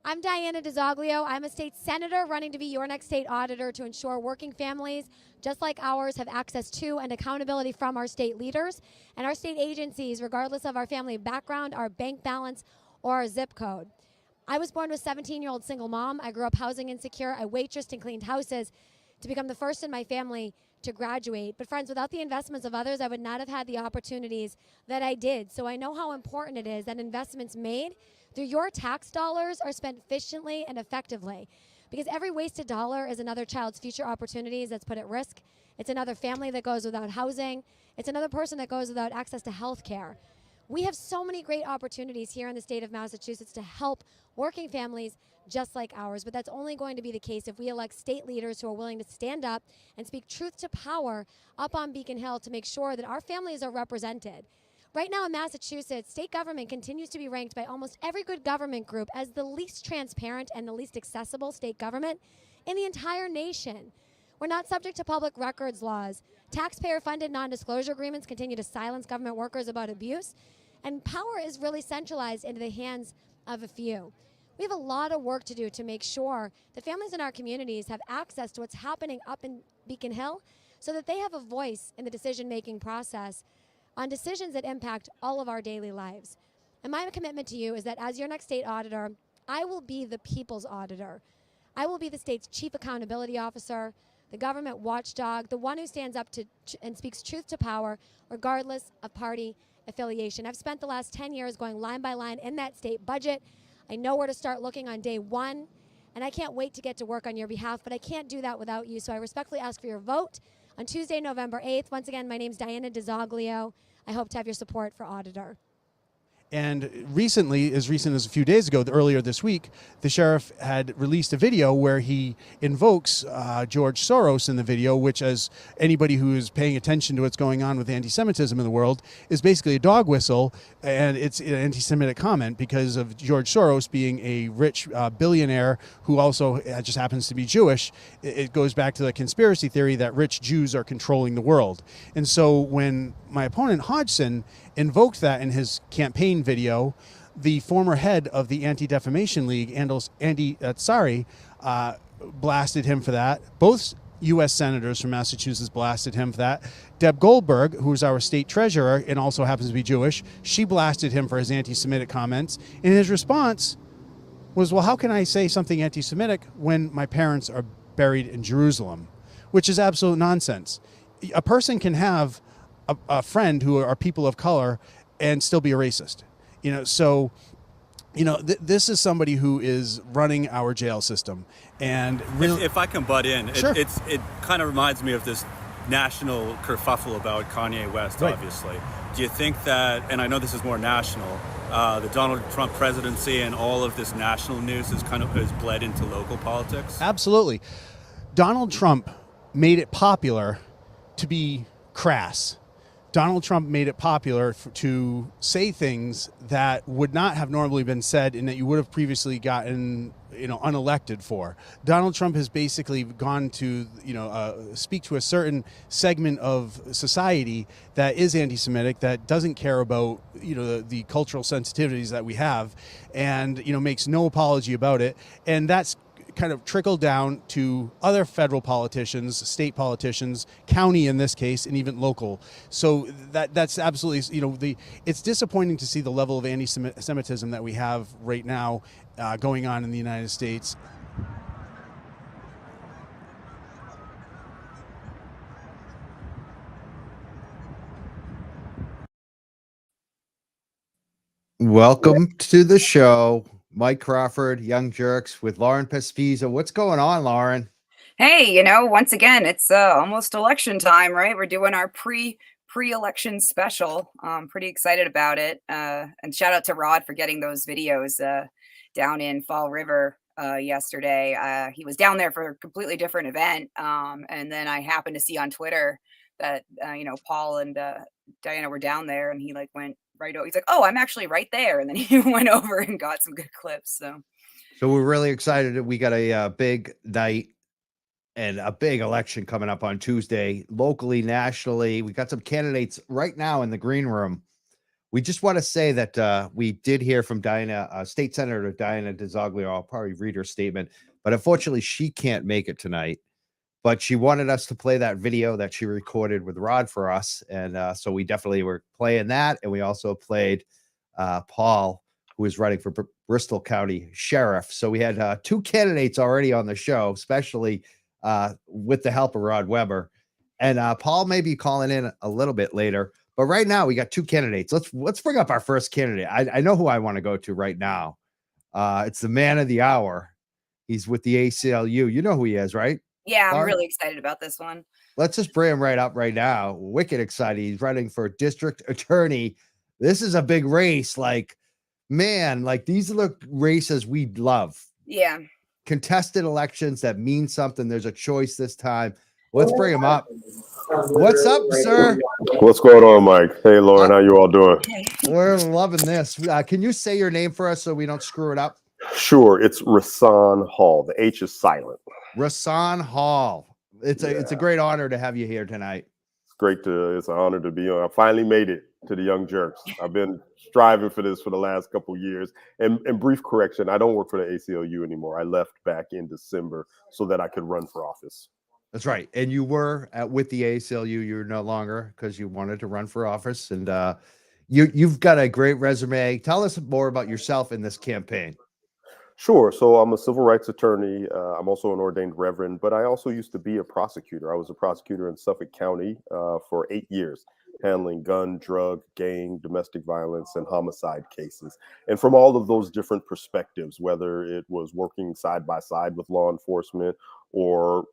I'm Diana DiZoglio. I'm a state senator running to be your next state auditor to ensure working families just like ours have access to and accountability from our state leaders and our state agencies, regardless of our family background, our bank balance, or our zip code. I was born with a 17-year-old single mom. I grew up housing insecure. I waitressed and cleaned houses to become the first in my family to graduate. But friends, without the investments of others, I would not have had the opportunities that I did. So I know how important it is that investments made through your tax dollars are spent efficiently and effectively. Because every wasted dollar is another child's future opportunities that's put at risk. It's another family that goes without housing. It's another person that goes without access to health care. We have so many great opportunities here in the state of Massachusetts to help working families just like ours, but that's only going to be the case if we elect state leaders who are willing to stand up and speak truth to power up on Beacon Hill to make sure that our families are represented. Right now in Massachusetts, state government continues to be ranked by almost every good government group as the least transparent and the least accessible state government in the entire nation. We're not subject to public records laws. Taxpayer-funded non-disclosure agreements continue to silence government workers about abuse, and power is really centralized into the hands of a few. We have a lot of work to do to make sure that families in our communities have access to what's happening up in Beacon Hill so that they have a voice in the decision-making process on decisions that impact all of our daily lives. And my commitment to you is that as your next state auditor, I will be the people's auditor. I will be the state's chief accountability officer, the government watchdog, the one who stands up to and speaks truth to power, regardless of party affiliation. I've spent the last 10 years going line by line in that state budget. I know where to start looking on day one, and I can't wait to get to work on your behalf, but I can't do that without you, so I respectfully ask for your vote on Tuesday, November 8th. Once again, my name's Diana DiZoglio. I hope to have your support for auditor. And recently, as recent as a few days ago, earlier this week, the sheriff had released a video where he invokes George Soros in the video, which, as anybody who is paying attention to what's going on with anti-Semitism in the world, is basically a dog whistle, and it's an anti-Semitic comment because of George Soros being a rich billionaire who also just happens to be Jewish. It goes back to the conspiracy theory that rich Jews are controlling the world. And so when my opponent Hodgson invoked that in his campaign video, the former head of the Anti-Defamation League, Andy Tsari, blasted him for that. Both U.S. senators from Massachusetts blasted him for that. Deb Goldberg, who's our state treasurer and also happens to be Jewish, she blasted him for his anti-Semitic comments. And his response was, well, how can I say something anti-Semitic when my parents are buried in Jerusalem? Which is absolute nonsense. A person can have a friend who are people of color and still be a racist. So this is somebody who is running our jail system. And really, if I can butt in, sure. it kind of reminds me of this national kerfuffle about Kanye West, right. Obviously. Do you think that, and I know this is more national, the Donald Trump presidency and all of this national news is bled into local politics? Absolutely. Donald Trump made it popular to be crass. Donald Trump made it popular to say things that would not have normally been said and that you would have previously gotten, unelected for. Donald Trump has basically gone to, speak to a certain segment of society that is anti-Semitic, that doesn't care about, the cultural sensitivities that we have, and, makes no apology about it. And that's kind of trickled down to other federal politicians, state politicians, county in this case, and even local. So that's absolutely, it's disappointing to see the level of anti-Semitism that we have right now going on in the United States. Welcome to the show, Mike Crawford, Young Jerks with Lauren Pespiza. What's going on, Lauren? Hey, once again, it's almost election time, right? We're doing our pre-election special. I'm pretty excited about it. And shout out to Rod for getting those videos down in Fall River yesterday. He was down there for a completely different event. And then I happened to see on Twitter that, Paul and Diana were down there, and he went right over. He's like, oh, I'm actually right there. And then he went over and got some good clips. So we're really excited that we got a big night and a big election coming up on Tuesday, locally, nationally. We got some candidates right now in the green room. We just want to say that we did hear from Diana, State Senator Diana DiZoglio. I'll probably read her statement, but unfortunately, she can't make it tonight. But she wanted us to play that video that she recorded with Rod for us, and so we definitely were playing that, and we also played Paul, who is running for Bristol County Sheriff. So we had 2 candidates already on the show, especially with the help of Rod Weber, and Paul may be calling in a little bit later. But right now we got 2 candidates. Let's bring up our first candidate. I know who I want to go to right now. It's the man of the hour. He's with the ACLU. You know who he is, right? Yeah, I'm Lauren? really excited about this one. Let's just bring him right up right now. Wicked excited. He's running for district attorney. This is a big race. Like, man, like these are the races we love. Yeah. Contested elections that mean something. There's a choice this time. Let's bring him up. What's up, sir? What's going on, Mike? Hey, Lauren, how you all doing? We're loving this. Can you say your name for us so we don't screw it up? Sure. It's Rasan Hall. The H is silent. Rasan Hall. It's a great honor to have you here tonight. It's an honor to be on. I finally made it to the Young Jerks. I've been striving for this for the last couple of years. And brief correction, I don't work for the ACLU anymore. I left back in December so that I could run for office. That's right. And you were with the ACLU. You're no longer because you wanted to run for office. And you've got a great resume. Tell us more about yourself in this campaign. Sure. So I'm a civil rights attorney. I'm also an ordained reverend, but I also used to be a prosecutor. I was a prosecutor in Suffolk County for 8 years, handling gun, drug, gang, domestic violence, and homicide cases. And from all of those different perspectives, whether it was working side by side with law enforcement or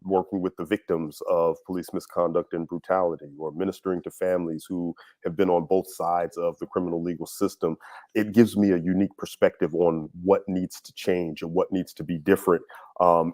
working with the victims of police misconduct and brutality, or ministering to families who have been on both sides of the criminal legal system, it gives me a unique perspective on what needs to change and what needs to be different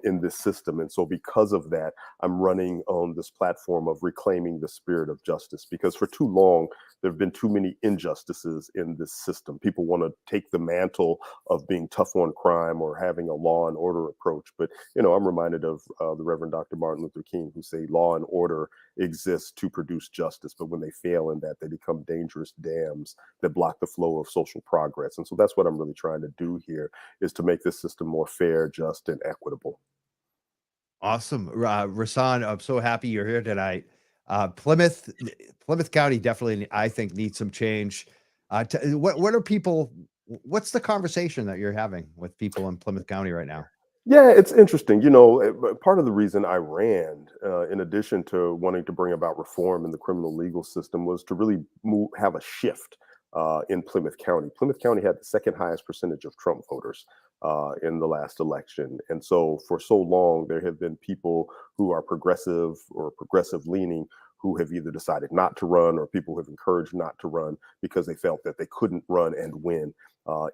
in this system. And so because of that, I'm running on this platform of reclaiming the spirit of justice, because for too long, there have been too many injustices in this system. People want to take the mantle of being tough on crime or having a law and order approach. But, you know, I'm reminded of the Reverend Dr. Martin Luther King, who say law and order exists to produce justice. But when they fail in that, they become dangerous dams that block the flow of social progress. And so that's what I'm really trying to do here, is to make this system more fair, just, and equitable. Awesome. Rasan, I'm so happy you're here tonight. Plymouth County definitely, I think, needs some change. What are people, what's the conversation that you're having with people in Plymouth County right now? Yeah, it's interesting. You know, part of the reason I ran, in addition to wanting to bring about reform in the criminal legal system, was to really have a shift in Plymouth County. Plymouth County had the second highest percentage of Trump voters in the last election. And so for so long, there have been people who are progressive or progressive leaning who have either decided not to run, or people who have encouraged not to run because they felt that they couldn't run and win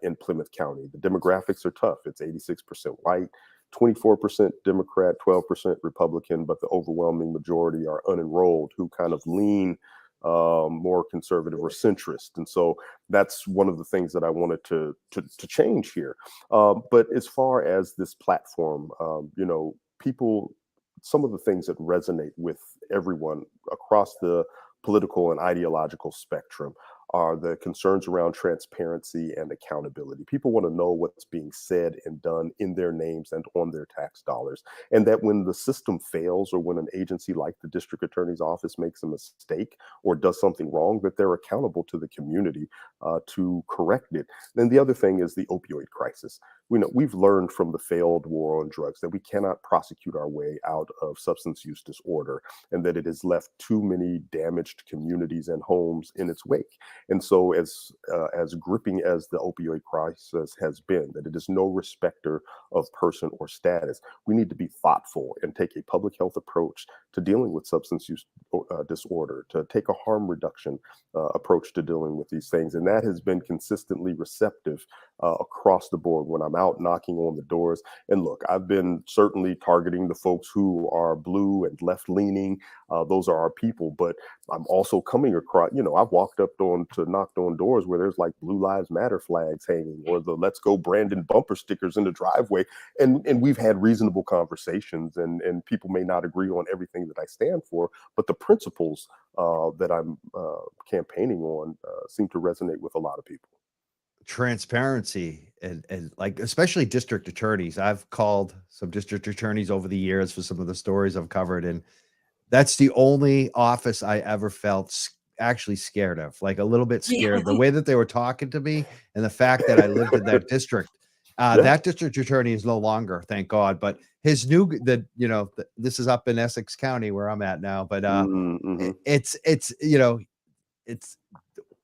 in Plymouth County. The demographics are tough. It's 86% white, 24% Democrat, 12% Republican, but the overwhelming majority are unenrolled, who kind of lean more conservative or centrist. And so that's one of the things that I wanted to change here. But as far as this platform, you know, some of the things that resonate with everyone across the political and ideological spectrum are the concerns around transparency and accountability. People want to know what's being said and done in their names and on their tax dollars. And that when the system fails, or when an agency like the district attorney's office makes a mistake or does something wrong, that they're accountable to the community to correct it. Then the other thing is the opioid crisis. We've learned from the failed war on drugs that we cannot prosecute our way out of substance use disorder, and that it has left too many damaged communities and homes in its wake. And so as gripping as the opioid crisis has been, that it is no respecter of person or status, we need to be thoughtful and take a public health approach to dealing with substance use disorder, to take a harm reduction approach to dealing with these things. And that has been consistently receptive across the board when I'm out knocking on the doors. And look, I've been certainly targeting the folks who are blue and left leaning. Those are our people, but I'm also coming across, I've walked up to knocked on doors where there's like Blue Lives Matter flags hanging or the Let's Go Brandon bumper stickers in the driveway. And we've had reasonable conversations, and people may not agree on everything that I stand for, but the principles that I'm campaigning on seem to resonate with a lot of people. Transparency and like, especially district attorneys. I've called some district attorneys over the years for some of the stories I've covered, and that's the only office I ever felt actually scared of, like a little bit scared. The way that they were talking to me and the fact that I lived in that district. That district attorney is no longer, thank God, but his this is up in Essex County where I'm at now, but it's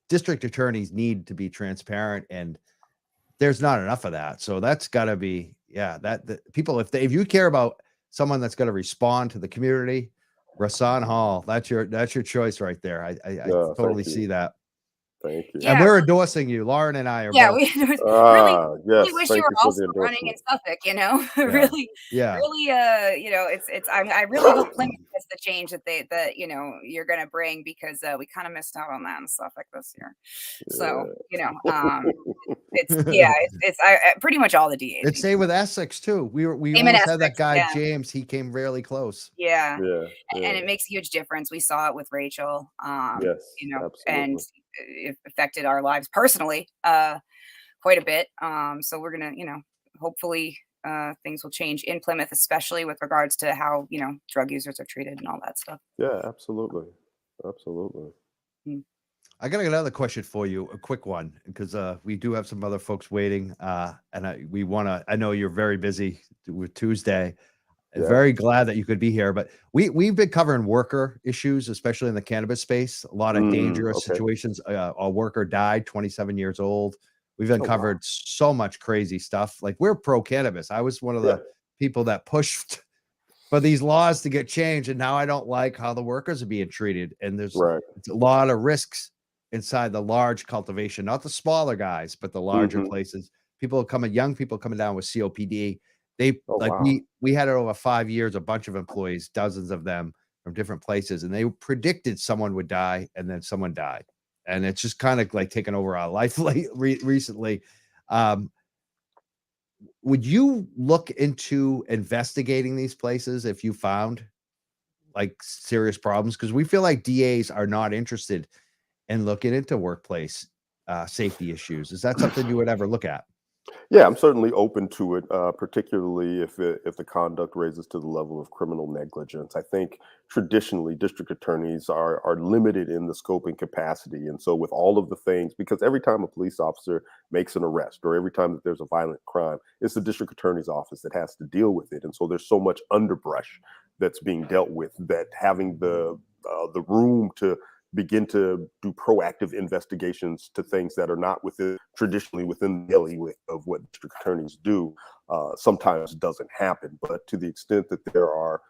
district attorneys need to be transparent, and there's not enough of that. So that's got to be, that people, if you care about someone that's going to respond to the community, Rasan Hall, that's your choice right there. I totally see that. Thank you. And we're endorsing you. Lauren and I are both. We really wish you were also running in Suffolk, really, I really hope Plymouth gets the change that you're going to bring, because we kind of missed out on that in Suffolk this year. So, it's pretty much all the DAs. It's same with Essex too. We almost had that guy, James. He came really close. And it makes a huge difference. We saw it with Rachel, and it affected our lives personally quite a bit. So we're gonna, hopefully things will change in Plymouth, especially with regards to how drug users are treated and all that stuff. Yeah, absolutely. I got another question for you, a quick one, because we do have some other folks waiting, and I know you're very busy with Tuesday. Very glad that you could be here, but we've been covering worker issues, especially in the cannabis space. A lot of dangerous situations. A worker died, 27 years old. We've uncovered so much crazy stuff. Like, we're pro cannabis. I was one of the people that pushed for these laws to get changed, and now I don't like how the workers are being treated. And there's it's a lot of risks inside the large cultivation, not the smaller guys, but the larger places. Young people coming down with COPD. We had it over 5 years, a bunch of employees, dozens of them from different places, and they predicted someone would die, and then someone died. And it's just kind of like taken over our life recently. Would you look into investigating these places if you found like serious problems? Because we feel like DAs are not interested in looking into workplace safety issues. Is that something you would ever look at? Yeah, I'm certainly open to it, particularly if the conduct raises to the level of criminal negligence. I think traditionally district attorneys are limited in the scope and capacity. And so with all of the things, because every time a police officer makes an arrest or every time that there's a violent crime, it's the district attorney's office that has to deal with it. And so there's so much underbrush that's being dealt with that having the room to begin to do proactive investigations to things that are not traditionally within the bailiwick of what district attorneys do sometimes doesn't happen. But to the extent that there are,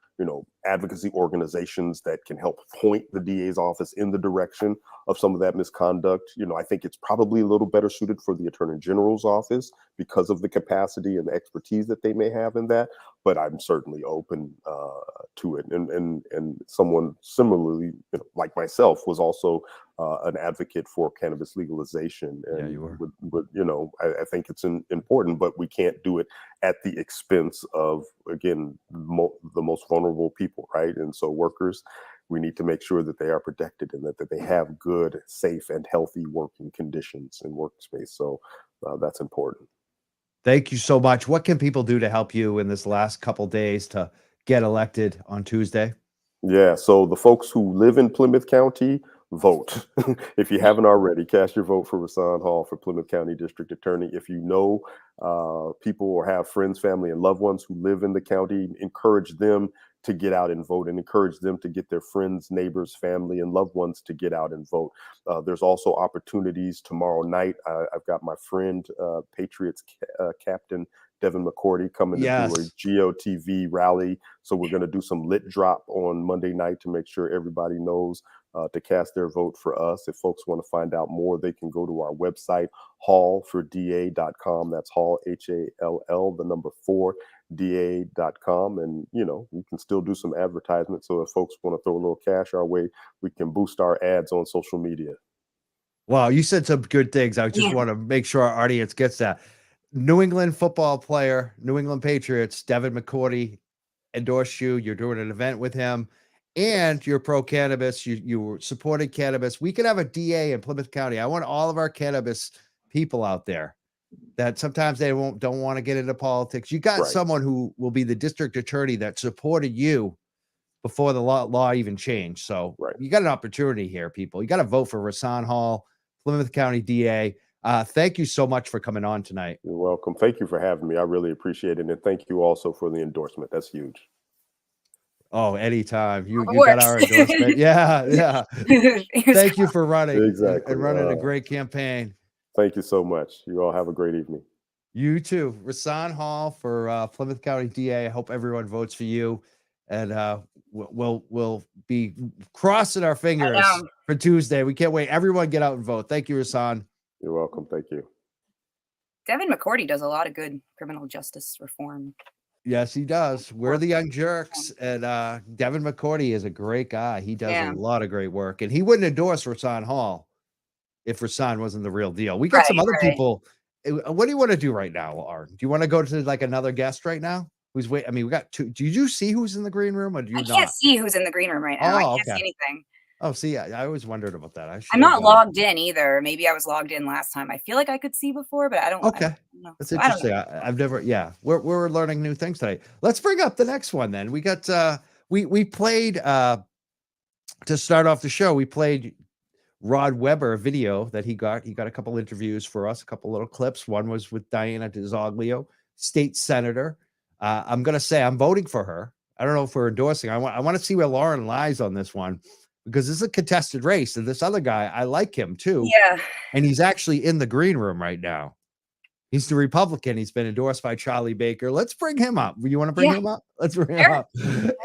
advocacy organizations that can help point the DA's office in the direction of some of that misconduct, I think it's probably a little better suited for the Attorney General's office because of the capacity and the expertise that they may have in that. But I'm certainly open to it. And someone similarly, like myself, was also an advocate for cannabis legalization. And you were. I think it's important, but we can't do it at the expense of, again, the most vulnerable people, right? And so workers, we need to make sure that they are protected and that they have good, safe, and healthy working conditions in workspace. So that's important. Thank you so much. What can people do to help you in this last couple days to get elected on Tuesday? Yeah, so the folks who live in Plymouth County, vote. If you haven't already, cast your vote for Rasan Hall for Plymouth County District Attorney. If you know people or have friends, family, and loved ones who live in the county, encourage them to get out and vote, and encourage them to get their friends, neighbors, family, and loved ones to get out and vote. There's also opportunities tomorrow night. I've got my friend, Patriots captain Devin McCourty coming to do a Yes. GOTV rally. So we're going to do some lit drop on Monday night to make sure everybody knows to cast their vote for us. If folks want to find out more, they can go to our website, hallforda.com. That's Hall, HALL, the number 4, da.com. And, you know, we can still do some advertisement. So if folks want to throw a little cash our way, we can boost our ads on social media. Wow, you said some good things. I just want to make sure our audience gets that. New England football player, New England Patriots, Devin McCourty endorsed you. You're doing an event with him, and you're pro cannabis. You supported cannabis. We could have a DA in Plymouth County. I want all of our cannabis people out there that sometimes they don't want to get into politics. You got someone who will be the district attorney that supported you before the law even changed. So you got an opportunity here, people. You got to vote for Rasan Hall, Plymouth County DA. Thank you so much for coming on tonight. You're welcome. Thank you for having me. I really appreciate it. And thank you also for the endorsement. That's huge. Oh, anytime. You got our endorsement. Yeah. Thank you for running. Exactly. And running a great campaign. Thank you so much. You all have a great evening. You too. Rasan Hall for Plymouth County DA. I hope everyone votes for you. And we'll be crossing our fingers for Tuesday. We can't wait. Everyone get out and vote. Thank you, Rasan. You're welcome. Thank you. Devin McCourty does a lot of good criminal justice reform. Yes, he does. We're the Young Jerks, and Devin McCourty is a great guy. He does a lot of great work, and he wouldn't endorse Rasan Hall if Rasan wasn't the real deal. We got some other people. What do you want to do right now, Art? Do you want to go to like another guest right now? Who's wait? I mean, we got two. Did you see who's in the green room, or do you not? I can't see who's in the green room right now. I can't see anything. Oh, see, I always wondered about that. I'm not logged in either. Maybe I was logged in last time. I feel like I could see before, but I don't. Okay, I don't know. That's interesting. I've never. Yeah, we're learning new things today. Let's bring up the next one. Then we got we played to start off the show. We played Rod Weber video that he got. He got a couple interviews for us, a couple little clips. One was with Diana DiZoglio, state senator. I'm gonna say I'm voting for her. I don't know if we're endorsing. I want to see where Lauren lies on this one, because this is a contested race, and this other guy, I like him too. Yeah. And he's actually in the green room right now. He's the Republican. He's been endorsed by Charlie Baker. Let's bring him up. You want to bring him up? Let's bring him up.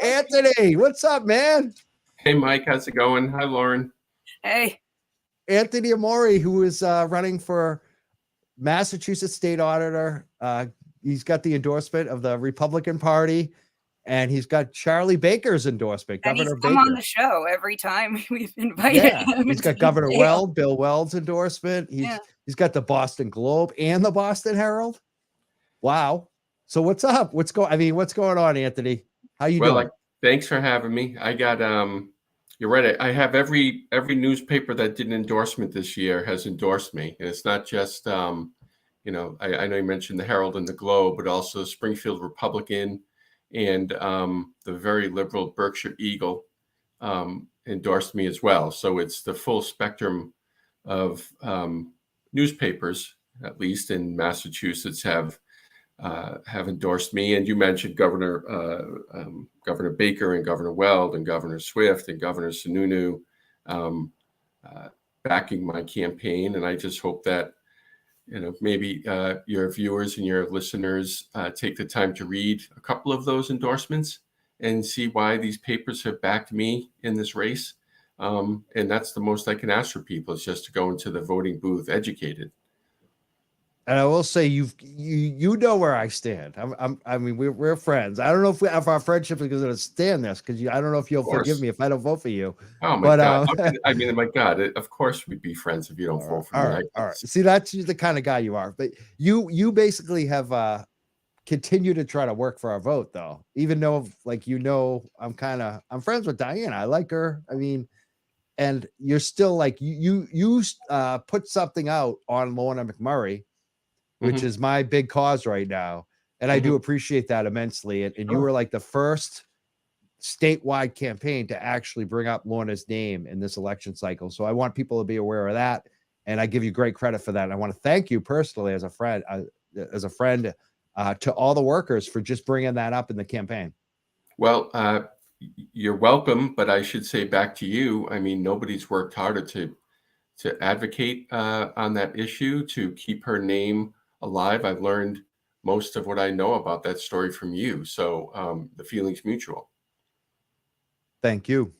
Anthony, what's up, man? Hey, Mike. How's it going? Hi, Lauren. Hey. Anthony Amori, who is running for Massachusetts state auditor. He's got the endorsement of the Republican Party. And he's got Charlie Baker's endorsement. And Governor he's come Baker on the show every time we've invited him. He's got Governor Bill Weld's endorsement. He's got the Boston Globe and the Boston Herald. Wow. So what's up? What's going on, Anthony? How you doing? Thanks for having me. I got you're right. I have every newspaper that did an endorsement this year has endorsed me. And it's not just I know you mentioned the Herald and the Globe, but also Springfield Republican. And the very liberal Berkshire Eagle endorsed me as well. So it's the full spectrum of newspapers, at least in Massachusetts, have endorsed me. And you mentioned Governor Baker and Governor Weld and Governor Swift and Governor Sununu backing my campaign. And I just hope that maybe your viewers and your listeners take the time to read a couple of those endorsements and see why these papers have backed me in this race. And that's the most I can ask for people, is just to go into the voting booth educated. And I will say, you know where I stand. I mean, we're friends. I don't know if our friendship is going to stand this, because I don't know if you'll forgive me if I don't vote for you. Oh my God! I mean, my God! Of course we'd be friends if you don't vote for me. All right. See, that's the kind of guy you are. But you basically have continued to try to work for our vote, though. Even though, I'm friends with Diana. I like her. I mean, and you're still you put something out on Lorna McMurray, which is my big cause right now. And I do appreciate that immensely. And you were like the first statewide campaign to actually bring up Lorna's name in this election cycle. So I want people to be aware of that. And I give you great credit for that. And I want to thank you personally as a friend to all the workers for just bringing that up in the campaign. Well, you're welcome. But I should say back to you, I mean, nobody's worked harder to advocate on that issue, to keep her name alive. I've learned most of what I know about that story from you. So the feeling's mutual. Thank you.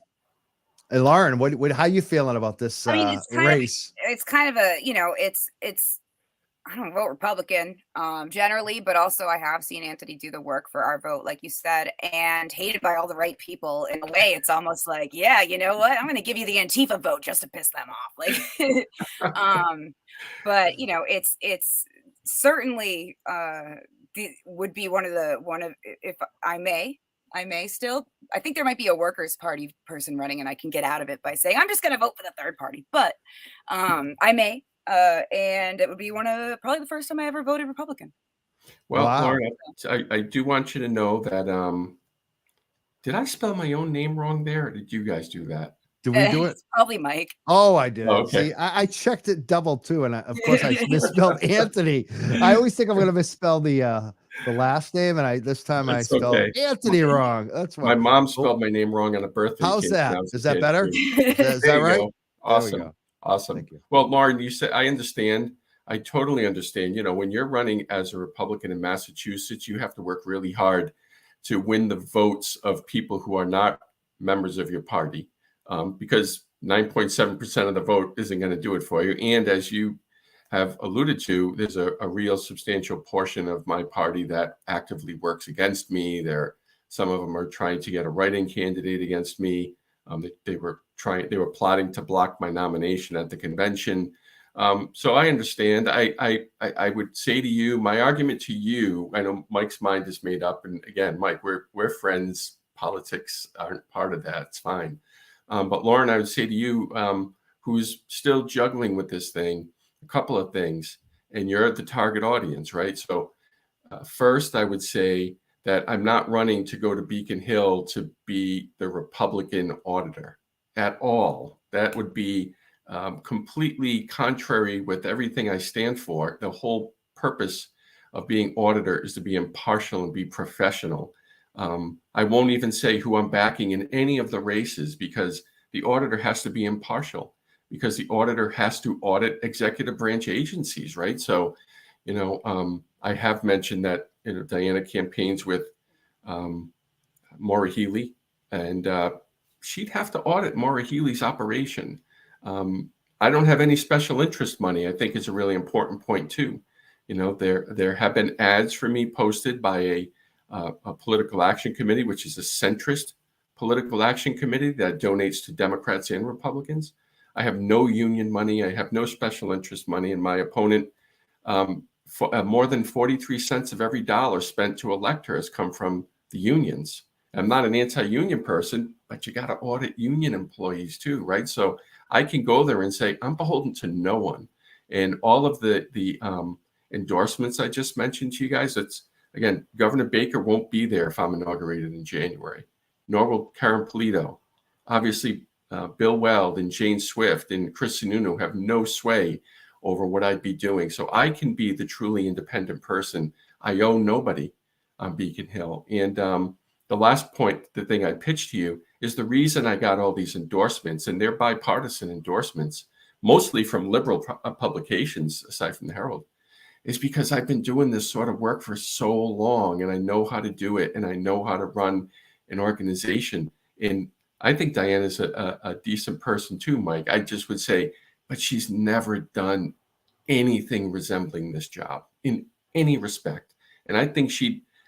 And Lauren, how you feeling about this I mean, it's race? It's kind of a, it's I don't vote Republican generally, but also I have seen Anthony do the work for our vote, like you said, and hated by all the right people. In a way, it's almost like, yeah, you know what? I'm going to give you the Antifa vote just to piss them off. Like, but it's certainly would be one of if I may still. I think there might be a Workers' Party person running, and I can get out of it by saying I'm just going to vote for the third party. But I may. And it would be probably the first time I ever voted Republican. Well, Wow. Lauren, I do want you to know that did I spell my own name wrong there, or did you guys do that? Do we do it? It's probably Mike. Oh, I did. Oh, okay. See, I checked it double too, and of course I misspelled Anthony. I always think I'm going to misspell the last name, and this time I spelled Anthony wrong. That's why My mom spelled my name wrong on a birthday. How's cake that? when I was a Is that kid, better? too. Is There that you right? go. Awesome. Awesome. Thank you. Well, Lauren, you said, I understand. I totally understand. When you're running as a Republican in Massachusetts, you have to work really hard to win the votes of people who are not members of your party, because 9.7% of the vote isn't going to do it for you. And as you have alluded to, there's a real substantial portion of my party that actively works against me. Some of them are trying to get a write-in candidate against me. They were plotting to block my nomination at the convention. So I understand. I would say to you, my argument to you, I know Mike's mind is made up. And again, Mike, we're friends. Politics aren't part of that. It's fine. But Lauren, I would say to you, who's still juggling with this thing, a couple of things, and you're the target audience, right? So first, I would say that I'm not running to go to Beacon Hill to be the Republican auditor at all. That would be completely contrary with everything I stand for. The whole purpose of being auditor is to be impartial and be professional. I won't even say who I'm backing in any of the races, because the auditor has to be impartial, because the auditor has to audit executive branch agencies, right? So, I have mentioned that Diana campaigns with Maura Healey, and she'd have to audit Maura Healey's operation. I don't have any special interest money. I think is a really important point too. There have been ads for me posted by a political action committee, which is a centrist political action committee that donates to Democrats and Republicans. I have no union money. I have no special interest money. And my opponent, more than 43 cents of every dollar spent to elect her has come from the unions. I'm not an anti-union person, but you got to audit union employees too, right? So I can go there and say, I'm beholden to no one. And all of the endorsements I just mentioned to you guys, again, Governor Baker won't be there if I'm inaugurated in January, nor will Karen Polito. Obviously, Bill Weld and Jane Swift and Chris Sununu have no sway over what I'd be doing. So I can be the truly independent person. I owe nobody on Beacon Hill. And the last point, the thing I pitched to you, is the reason I got all these endorsements, and they're bipartisan endorsements, mostly from liberal publications, aside from the Herald, is because I've been doing this sort of work for so long, and I know how to do it, and I know how to run an organization. And I think Diana's a decent person too, Mike. I just would say, but she's never done anything resembling this job in any respect. And I think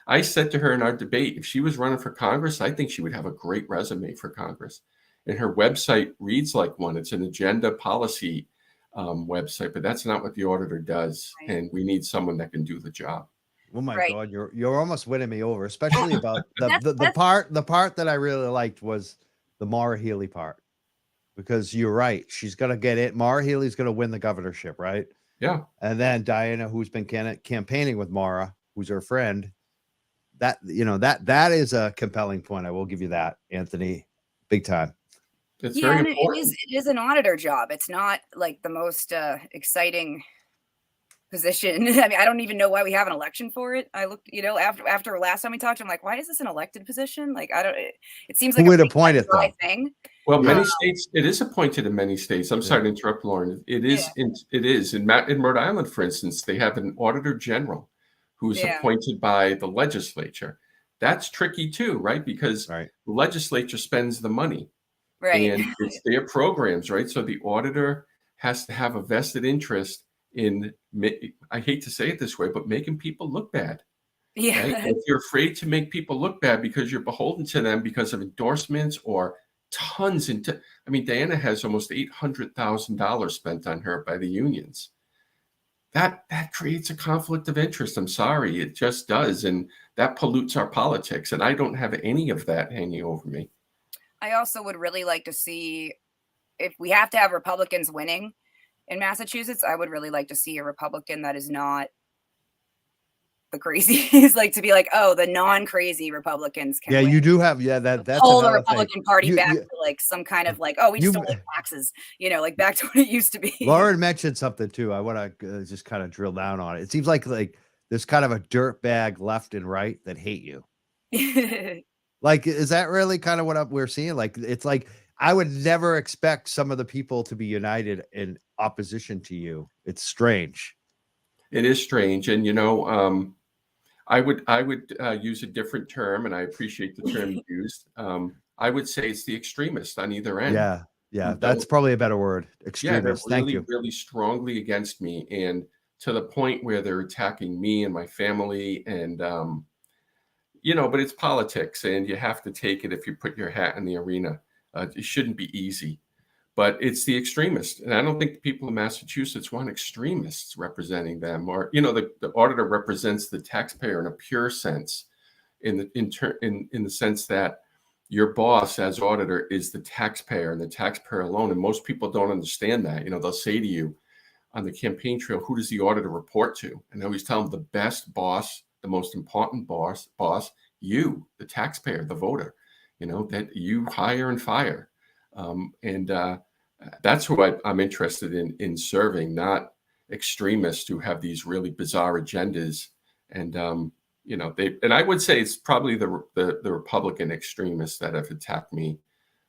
I said to her in our debate, if she was running for Congress, I think she would have a great resume for Congress. And her website reads like one. It's an agenda policy website, but that's not what the auditor does. And we need someone that can do the job. Oh my God, you're almost winning me over, especially about the part that I really liked was the Maura Healey part, because you're right. She's going to get it. Maura Healey's going to win the governorship, right? Yeah. And then Diana, who's been campaigning with Maura, who's her friend, that is a compelling point. I will give you that, Anthony, big time. It's very important. It is an auditor job. It's not like the most exciting position. I mean, I don't even know why we have an election for it. I looked, after last time we talked, I'm like, why is this an elected position? Like, it seems like who would appoint it though? Thing. Well, many states, it is appointed in many states. I'm sorry to interrupt, Lauren. It is in Rhode Island, for instance, they have an auditor general who's Yeah. appointed by the legislature. That's tricky too, right? Because Right. the legislature spends the money Right. and it's their programs, right? So the auditor has to have a vested interest in, I hate to say it this way, but making people look bad. Yeah. Right? If you're afraid to make people look bad because you're beholden to them because of endorsements or tons I mean, Diana has almost $800,000 spent on her by the unions. That creates a conflict of interest. I'm sorry, it just does, and that pollutes our politics. And I don't have any of that hanging over me. I also would really like to see, if we have to have Republicans winning in Massachusetts, I would really like to see a Republican that is not the crazies, like to be like, oh, the non-crazy Republicans can Yeah, win. you do have. Yeah, that's Pull the another thing. Republican Party You- back you- to like some kind of like, oh, we just don't like taxes, you know, like back to what it used to be. Lauren mentioned something too. I want to just kind of drill down on it. It seems like there's kind of a dirt bag left and right that hate you. Like, is that really kind of what we're seeing? Like, it's like I would never expect some of the people to be united in opposition to you. It's strange. It is strange, and you know, I would use a different term, and I appreciate the term you used. I would say it's the extremist on either end. Yeah, that's probably a better word. Yeah, they're Extremist. Thank you. really strongly against me, and to the point where they're attacking me and my family, and you know, but it's politics, and you have to take it if you put your hat in the arena. It shouldn't be easy, but it's the extremists, and I don't think the people of Massachusetts want extremists representing them. Or, you know, the auditor represents the taxpayer in a pure sense, in the sense that your boss as auditor is the taxpayer and the taxpayer alone. And most people don't understand that. You know, they'll say to you on the campaign trail, who does the auditor report to? And I always tell them the best boss, the most important boss, you, the taxpayer, the voter, you know, that you hire and fire. That's who I'm interested in serving, not extremists who have these really bizarre agendas. And, you know, and I would say it's probably the Republican extremists that have attacked me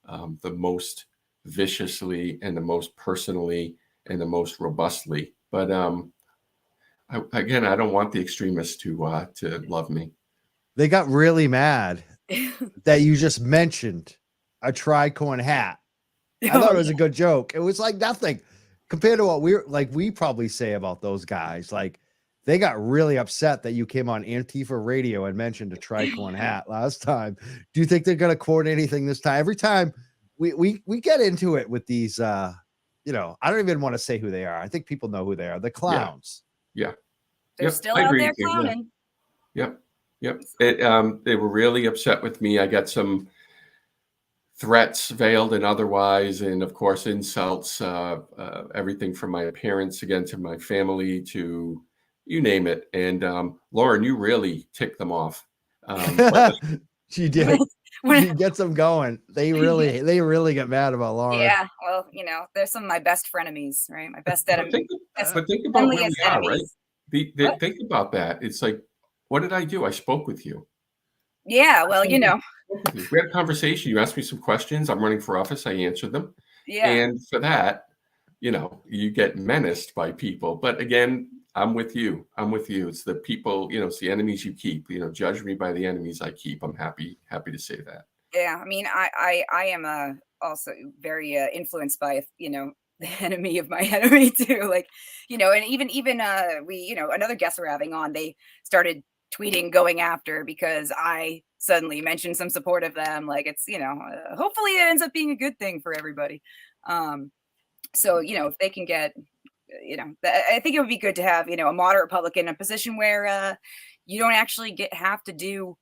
the most viciously and the most personally and the most robustly. But again, I don't want the extremists to love me. They got really mad that you just mentioned a tricorn hat. I thought it was a good joke. It was like nothing compared to what we probably say about those guys. Like, they got really upset that you came on Antifa radio and mentioned a tricorn hat last time. Do you think they're going to quote anything this time? Every time we get into it with these, you know, I don't even want to say who they are. I think people know who they are. The clowns. Yeah. They're still out there clowning. Yep. They were really upset with me. I got some threats, veiled and otherwise, and of course insults, everything from my appearance again to my family to you name it. And Lauren, you really ticked them off. She did. She gets them going. They really get mad about Lauren. Yeah, well, you know, they're some of my best frenemies, right? My best enemies. But think about where we are, right? Think about that. It's like, what did I do? I spoke with you. Yeah, well, you know. We had a conversation. You asked me some questions. I'm running for office. I answered them. Yeah. And for that, you know, you get menaced by people. But again, I'm with you. It's the people, you know, it's the enemies you keep. You know, judge me by the enemies I keep. I'm happy to say that. Yeah, I mean, I am also very influenced by, you know, the enemy of my enemy too. Like, you know, and even we, you know, another guest we're having on, they started tweeting going after because I suddenly mentioned some support of them. Like, it's, you know, hopefully it ends up being a good thing for everybody. So, you know, if they can get, you know, I think it would be good to have, you know, a moderate Republican in a position where you don't actually have to do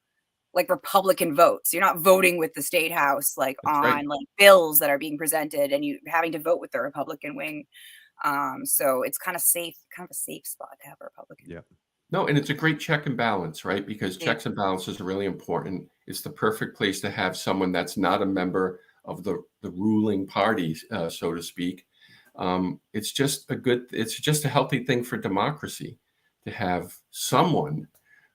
like Republican votes. You're not voting with the state house, like That's on right. like bills that are being presented and you having to vote with the Republican wing. So it's kind of a safe spot to have a Republican. Yeah. No, and it's a great check and balance, right? Because checks and balances are really important. It's the perfect place to have someone that's not a member of the ruling party, so to speak. It's just a healthy thing for democracy to have someone,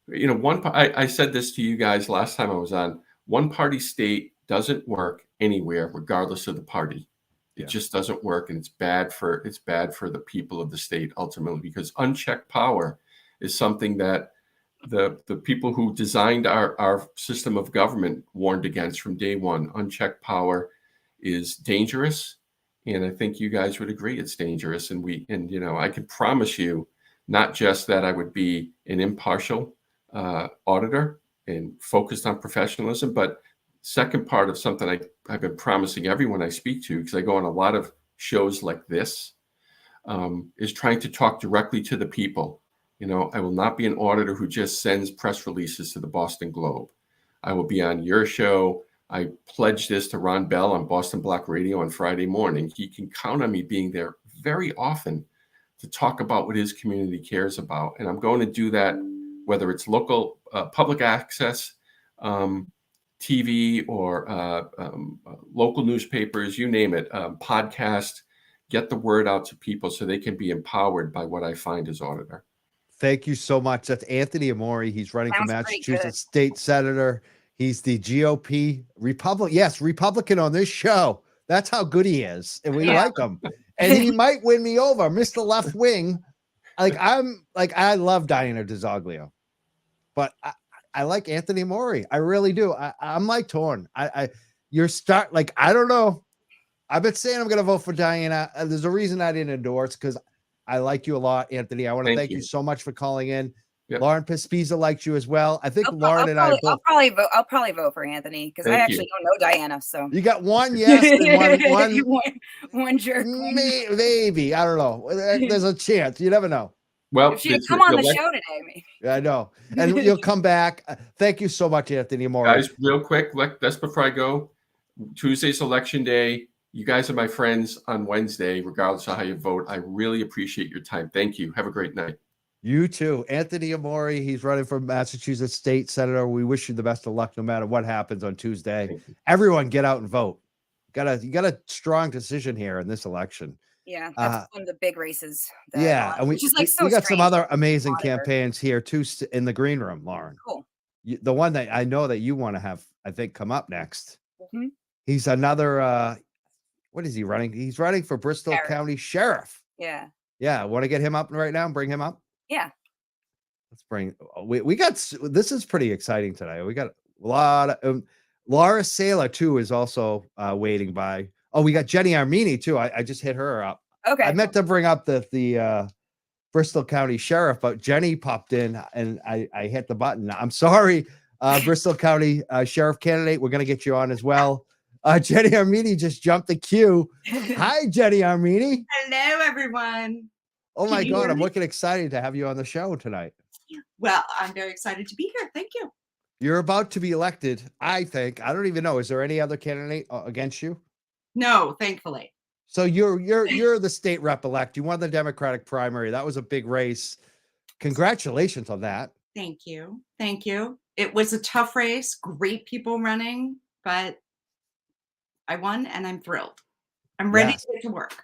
you know, I said this to you guys last time I was on, one party state doesn't work anywhere, regardless of the party. It just doesn't work. And it's bad for the people of the state ultimately, because unchecked power is something that the people who designed our system of government warned against from day one. Unchecked power is dangerous, and I think you guys would agree it's dangerous. And I can promise you, not just that I would be an impartial auditor and focused on professionalism, but second part of something I've been promising everyone I speak to, because I go on a lot of shows like this, is trying to talk directly to the people. I will not be an auditor who just sends press releases to the Boston Globe. I will be on your show. I pledge this to Ron Bell on Boston Black Radio on Friday morning. He can count on me being there very often to talk about what his community cares about. And I'm going to do that, whether it's local public access, TV, or local newspapers, you name it, podcast, get the word out to people so they can be empowered by what I find as auditor. Thank you so much. That's Anthony Amori. He's running for Sounds pretty Massachusetts good. State Senator. He's the GOP Republican. Yes, Republican on this show. That's how good he is. And we like him. And he might win me over, Mr. Left Wing. I love Diana DiZoglio, but I like Anthony Amori. I really do. I'm like torn. I don't know. I've been saying I'm going to vote for Diana. There's a reason I didn't endorse, because I like you a lot, Anthony. I want to thank you so much for calling in. Yep. Lauren Pespiza likes you as well. I think Lauren and I both. I'll probably vote for Anthony, because I actually don't know Diana. So you got one yes and one jerk. Maybe, I don't know. There's a chance. You never know. Well, if she would come on the show today, maybe. I know, and you'll come back. Thank you so much, Anthony Amori. Guys, real quick, just before I go, Tuesday's election day. You guys are my friends on Wednesday, regardless of how you vote. I really appreciate your time. Thank you. Have a great night. You too. Anthony Amori, he's running for Massachusetts State Senator. We wish you the best of luck no matter what happens on Tuesday. Everyone get out and vote. You got a strong decision here in this election. Yeah, that's one of the big races. And we got some other amazing campaigns here too in the green room, Lauren. Cool. The one that I know that you want to have, I think, come up next. Mm-hmm. He's another... what is he running? He's running for Bristol County Sheriff. Yeah. Yeah. Want to get him up right now and bring him up? Yeah. Let's bring, we got, this is pretty exciting today. We got a lot of, Laura Saylor too is also waiting by. Oh, we got Jenny Armini too. I just hit her up. Okay. I meant to bring up the Bristol County Sheriff, but Jenny popped in and I hit the button. I'm sorry, Bristol County Sheriff candidate. We're going to get you on as well. Jenny Armini just jumped the queue. Hi, Jenny Armini. Hello, everyone. Oh my God, I'm looking excited to have you on the show tonight. Well, I'm very excited to be here. Thank you. You're about to be elected, I think. I don't even know. Is there any other candidate against you? No, thankfully. So you're the state rep elect. You won the Democratic primary. That was a big race. Congratulations on that. Thank you. Thank you. It was a tough race. Great people running, but I won and I'm thrilled. I'm ready to get to work.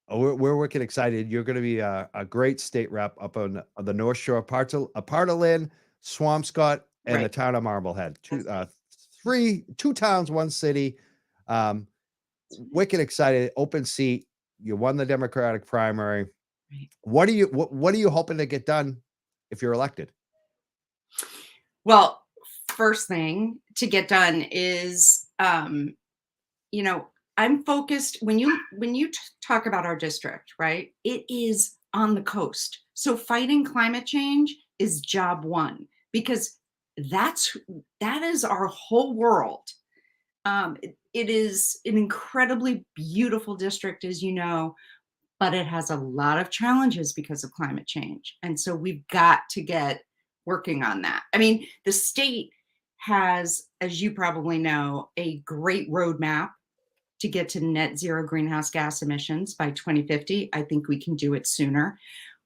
Oh, we're working excited. You're going to be a great state rep up on the North Shore, part of Lynn, Swampscott, and the town of Marblehead. Two towns, one city. Wicked excited. Open seat. You won the Democratic primary. Right. What are you hoping to get done if you're elected? Well, first thing to get done is, I'm focused when you talk about our district, right? It is on the coast. So fighting climate change is job one, because that is our whole world. It is an incredibly beautiful district, as you know, but it has a lot of challenges because of climate change. And so we've got to get working on that. I mean, the state has, as you probably know, a great roadmap to get to net zero greenhouse gas emissions by 2050. I think we can do it sooner,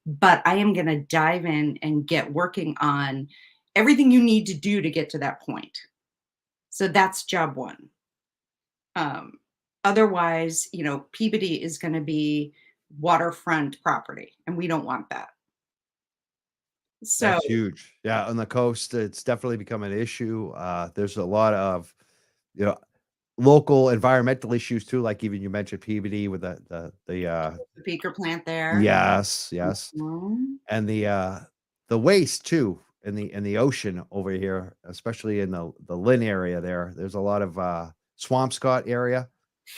but I am going to dive in and get working on everything you need to do to get to that point. So that's job one. Otherwise, Peabody is going to be waterfront property, and we don't want that. So that's huge. Yeah, on the coast, it's definitely become an issue. There's a lot of, local environmental issues too, like even you mentioned Peabody with the peaker plant there. Yes. Mm-hmm. And the waste too in the ocean over here, especially in the Lynn area there. There's a lot of Swampscott area.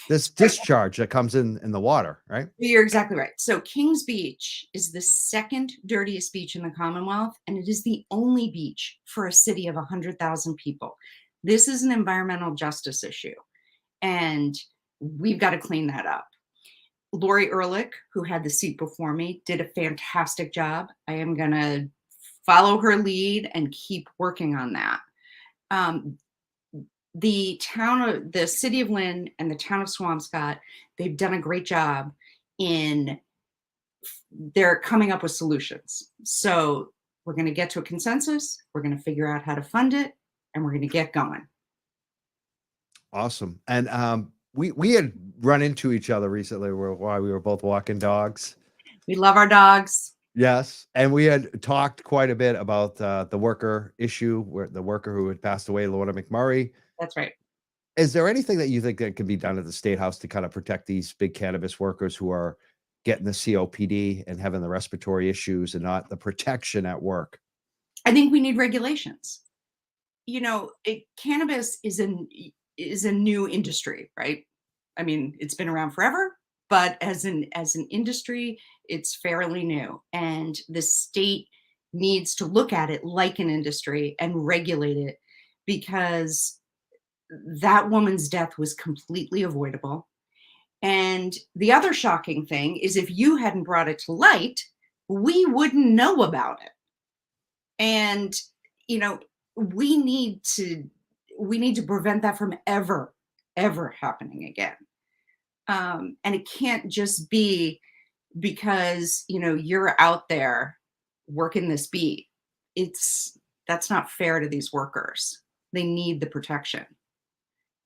This discharge that comes in the water, right? You're exactly right. So Kings Beach is the second dirtiest beach in the Commonwealth, and it is the only beach for a city of 100,000 people. This is an environmental justice issue, and we've got to clean that up. Lori Ehrlich, who had the seat before me, did a fantastic job. I am going to follow her lead and keep working on that. The city of Lynn and the town of Swampscott, they've done a great job in they're coming up with solutions. So we're going to get to a consensus. We're going to figure out how to fund it, and we're going to get going. Awesome. And we had run into each other recently while we were both walking dogs. We love our dogs. Yes. And we had talked quite a bit about the worker issue, where the worker who had passed away, Lorna McMurray. That's right. Is there anything that you think that can be done at the State House to kind of protect these big cannabis workers who are getting the COPD and having the respiratory issues and not the protection at work? I think we need regulations. Cannabis is a new industry, right? I mean, it's been around forever, but as an industry, it's fairly new, and the state needs to look at it like an industry and regulate it, because that woman's death was completely avoidable. And the other shocking thing is, if you hadn't brought it to light, we wouldn't know about it. And, we need to prevent that from ever happening again. And it can't just be because, you're out there working this beat. That's not fair to these workers. They need the protection.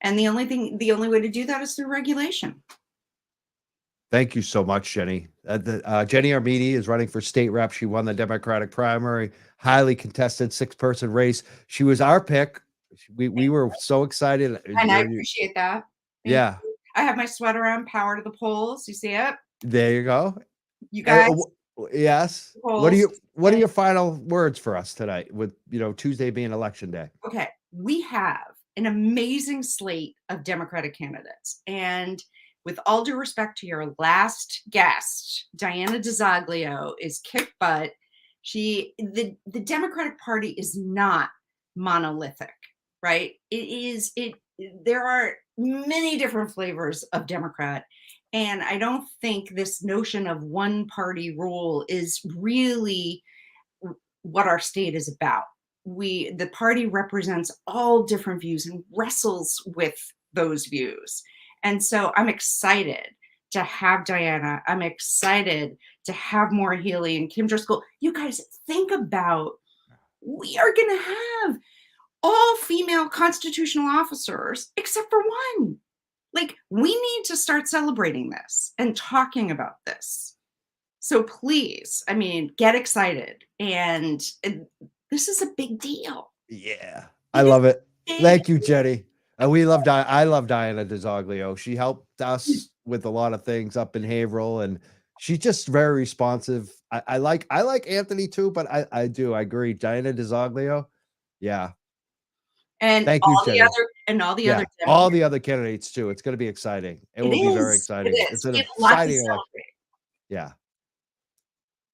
And the only way to do that is through regulation. Thank you so much, Jenny. Jenny Armini is running for state rep. She won the Democratic primary, highly contested 6-person race. She was our pick. We were so excited. And I appreciate that. Yeah. I have my sweater on, power to the polls. You see it? There you go. You guys. Yes. What are your final words for us tonight, with Tuesday being election day? Okay. We have an amazing slate of Democratic candidates. And with all due respect to your last guest, Diana DiZoglio is kick butt. The Democratic Party is not monolithic, right? There are many different flavors of Democrat. And I don't think this notion of one party rule is really what our state is about. The party represents all different views and wrestles with those views. And so I'm excited to have Diana. I'm excited to have Maura Healey and Kim Driscoll. You guys, think about, we are going to have all female constitutional officers except for one. Like, we need to start celebrating this and talking about this. So please, get excited. And this is a big deal. Yeah, I love it. Thank you, Jenny. And I love Diana DiZoglio. She helped us with a lot of things up in Haverhill, and she's just very responsive. I like Anthony too, but I agree. Diana DiZoglio, yeah. And thank all you, the Jenny. all the other candidates too. It's going to be exciting. It will be very exciting. It's an lots to exciting election. celebrate. Yeah.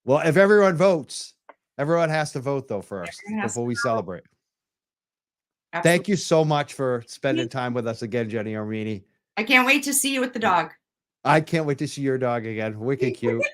Well, if everyone votes, everyone has to vote though first before we celebrate. Absolutely. Thank you so much for spending time with us again, Jenny Armini. I can't wait to see you with the dog. I can't wait to see your dog again. Wicked cute.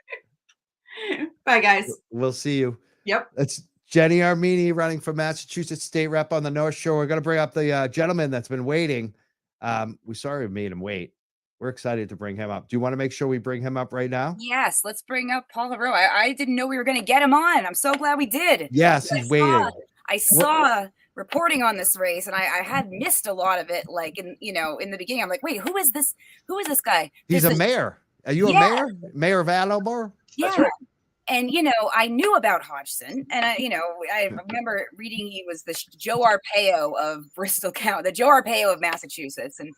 Bye, guys. We'll see you. Yep. That's Jenny Armini running for Massachusetts State Rep on the North Shore. We're going to bring up the gentleman that's been waiting. We made him wait. We're excited to bring him up. Do you want to make sure we bring him up right now? Yes, let's bring up Paul LaRue. I didn't know we were going to get him on. I'm so glad we did. Yes, he's waiting. I saw reporting on this race, and I had missed a lot of it. Like in the beginning, I'm like, wait, who is this? Who is this guy? He's a mayor. Are you a mayor? Mayor of Attleboro? Yeah. Right. And I knew about Hodgson, and I remember reading he was the Joe Arpaio of Bristol County, the Joe Arpaio of Massachusetts, and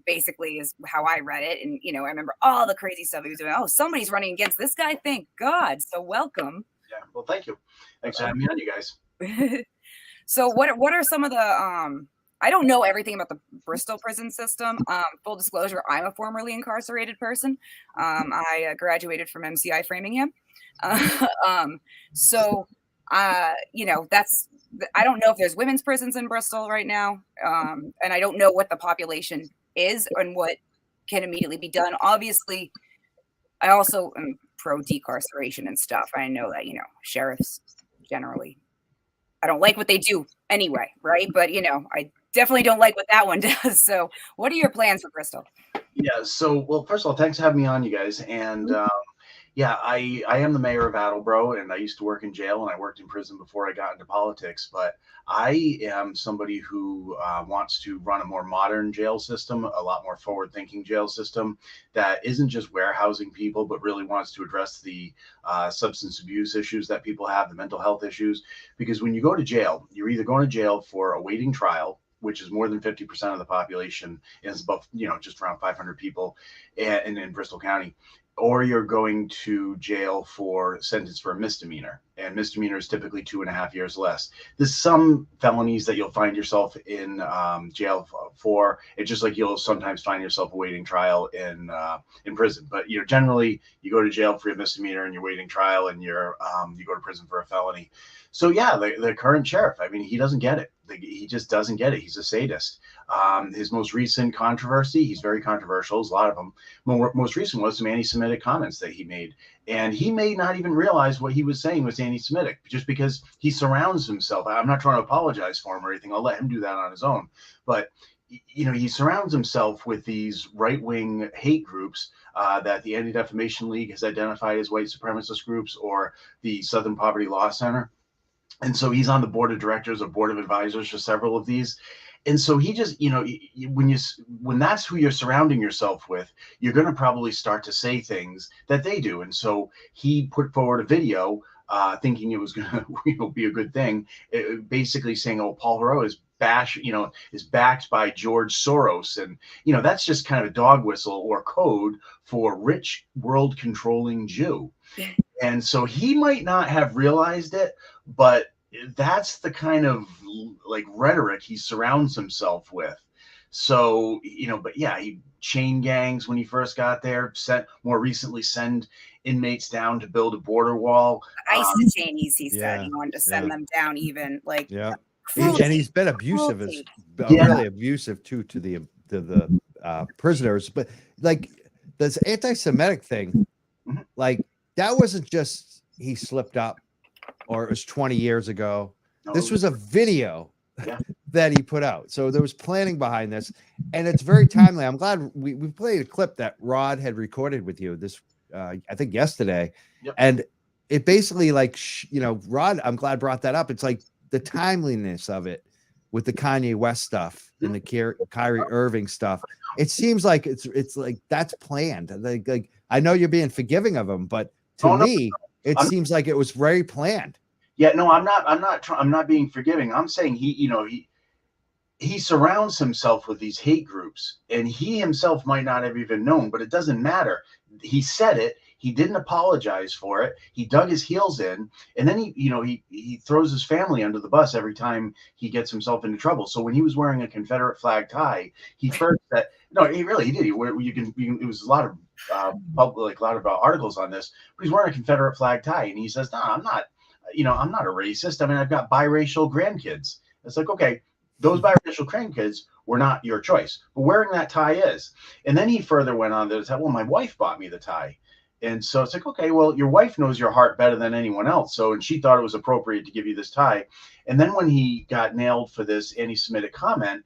basically is how I read it. And I remember all the crazy stuff he was doing. Oh, somebody's running against this guy. Thank God. So welcome. Yeah. Well, thank you. Thanks for having me on, you guys. So what are some of the I don't know everything about the Bristol prison system. Full disclosure, I'm a formerly incarcerated person. I graduated from MCI Framingham. So you know, I don't know if there's women's prisons in Bristol right now. And I don't know what the population is and what can immediately be done. Obviously, I also am pro decarceration and stuff. I know that, you know, sheriffs generally, I don't like what they do anyway, right? But, you know, I definitely don't like what that one does. So what are your plans for Bristol? Yeah. So, well, first of all, thanks for having me on, you guys. And yeah, I am the mayor of Attleboro, and I used to work in jail, and I worked in prison before I got into politics. But I am somebody who wants to run a more modern jail system, a lot more forward-thinking jail system that isn't just warehousing people, but really wants to address the substance abuse issues that people have, the mental health issues. Because when you go to jail, you're either going to jail for awaiting trial, which is more than 50% of the population, and it's about, you know, just around 500 people in Bristol County, or you're going to jail for sentence for a misdemeanor, and misdemeanor is typically 2.5 years less. There's some felonies that you'll find yourself in jail for. It's just like you'll sometimes find yourself awaiting trial in prison. But you know, generally, you go to jail for a misdemeanor and you're waiting trial, and you go to prison for a felony. So yeah, the current sheriff, I mean, he doesn't get it. He just doesn't get it. He's a sadist. His most recent controversy, he's very controversial, there's a lot of them. Most recent was some anti-Semitic comments that he made. And he may not even realize what he was saying was anti-Semitic, just because he surrounds himself. I'm not trying to apologize for him or anything. I'll let him do that on his own. But you know, he surrounds himself with these right-wing hate groups that the Anti-Defamation League has identified as white supremacist groups, or the Southern Poverty Law Center. And so he's on the board of directors or board of advisors for several of these. And so he just, you know, when that's who you're surrounding yourself with, you're going to probably start to say things that they do. And so he put forward a video thinking it was going to, you know, be a good thing, basically saying, oh, Paul Heroux is backed by George Soros. And, you know, that's just kind of a dog whistle or code for rich world controlling Jew. And so he might not have realized it, but that's the kind of like rhetoric he surrounds himself with. So, you know, but yeah, he chain gangs when he first got there, more recently send inmates down to build a border wall. ISIS chainies, he said he wanted to send them down, even like and he's been abusive, really abusive too to the prisoners. But like this anti-Semitic thing, like that wasn't just he slipped up or it was 20 years ago. No, this was a video that he put out. So there was planning behind this, and it's very timely. I'm glad we played a clip that Rod had recorded with you this, I think yesterday. And it basically like, you know, Rod, I'm glad brought that up. It's like the timeliness of it with the Kanye West stuff and the Kyrie Irving stuff. It seems like it's like that's planned. Like I know you're being forgiving of him, but to me, it seems like it was very planned. Yeah, no, I'm not being forgiving. I'm saying he surrounds himself with these hate groups, and he himself might not have even known, but it doesn't matter. He said it. He didn't apologize for it. He dug his heels in, and then he throws his family under the bus every time he gets himself into trouble. So when he was wearing a Confederate flag tie, he first said, no, he did. It was a lot of public, a lot of articles on this, but he's wearing a Confederate flag tie, and he says, no, I'm not a racist. I mean, I've got biracial grandkids. It's like, okay, those biracial grandkids were not your choice, but wearing that tie is. And then he further went on to say, well, my wife bought me the tie. And so it's like, okay, well, your wife knows your heart better than anyone else. So, and she thought it was appropriate to give you this tie. And then when he got nailed for this anti-Semitic comment,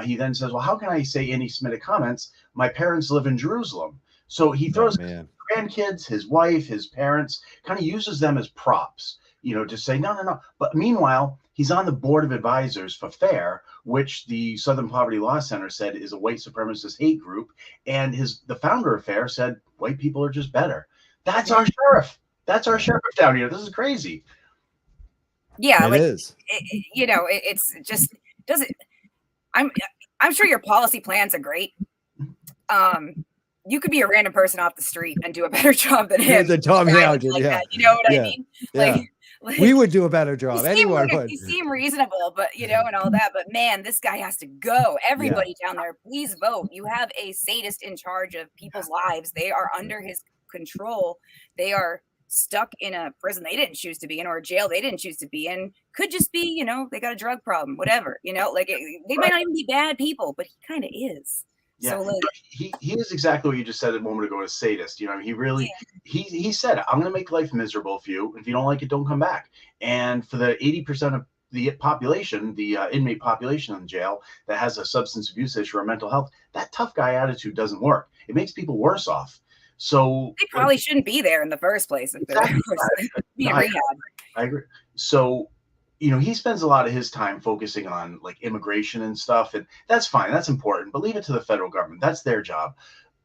he then says, well, how can I say anti-Semitic comments? My parents live in Jerusalem. So he throws his grandkids, his wife, his parents, kind of uses them as props, to say, no. But meanwhile, he's on the board of advisors for FAIR, which the Southern Poverty Law Center said is a white supremacist hate group. And the founder of FAIR said, white people are just better. That's our sheriff. That's our sheriff down here. This is crazy. Yeah, it is. It's just doesn't. I'm sure your policy plans are great. you could be a random person off the street and do a better job than him. The Tom Halgen, Like yeah. that, you know what I Yeah. mean? Yeah. Like We would do a better job. Anyone would. you seem reasonable, but you know, and all that. But man, this guy has to go. Everybody down there, please vote. You have a sadist in charge of people's lives. They are under his control. They are stuck in a prison they didn't choose to be in, or a jail they didn't choose to be in. Could just be, you know, they got a drug problem, whatever. You know, like they might not even be bad people, but he kind of is. Yeah, So like, he is exactly what you just said a moment ago, a sadist. You know, he really he said, I'm going to make life miserable for you. If you don't like it, don't come back. And for the 80% of the population, the inmate population in jail that has a substance abuse issue or mental health, that tough guy attitude doesn't work. It makes people worse off. So they probably shouldn't be there in the first place. If they're be in rehab. I agree. So, you know, he spends a lot of his time focusing on like immigration and stuff, and that's fine. That's important, but leave it to the federal government. That's their job.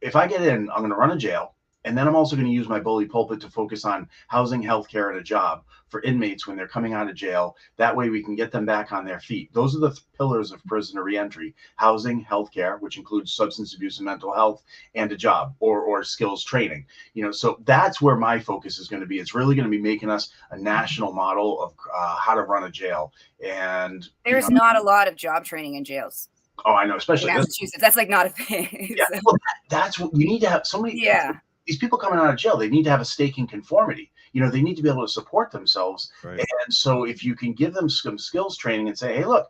If I get in, I'm going to run a jail, and then I'm also going to use my bully pulpit to focus on housing, healthcare, and a job for inmates when they're coming out of jail. That way we can get them back on their feet. Those are the pillars of prisoner reentry: housing, healthcare, which includes substance abuse and mental health, and a job or skills training. You know, so that's where my focus is going to be. It's really going to be making us a national model of how to run a jail. And there's not a lot of job training in jails. Oh, I know, especially in Massachusetts. That's like not a thing. Yeah, well, that's what you need to have. Somebody, these people coming out of jail, they need to have a stake in conformity. You know, they need to be able to support themselves. Right. And so if you can give them some skills training and say, hey, look,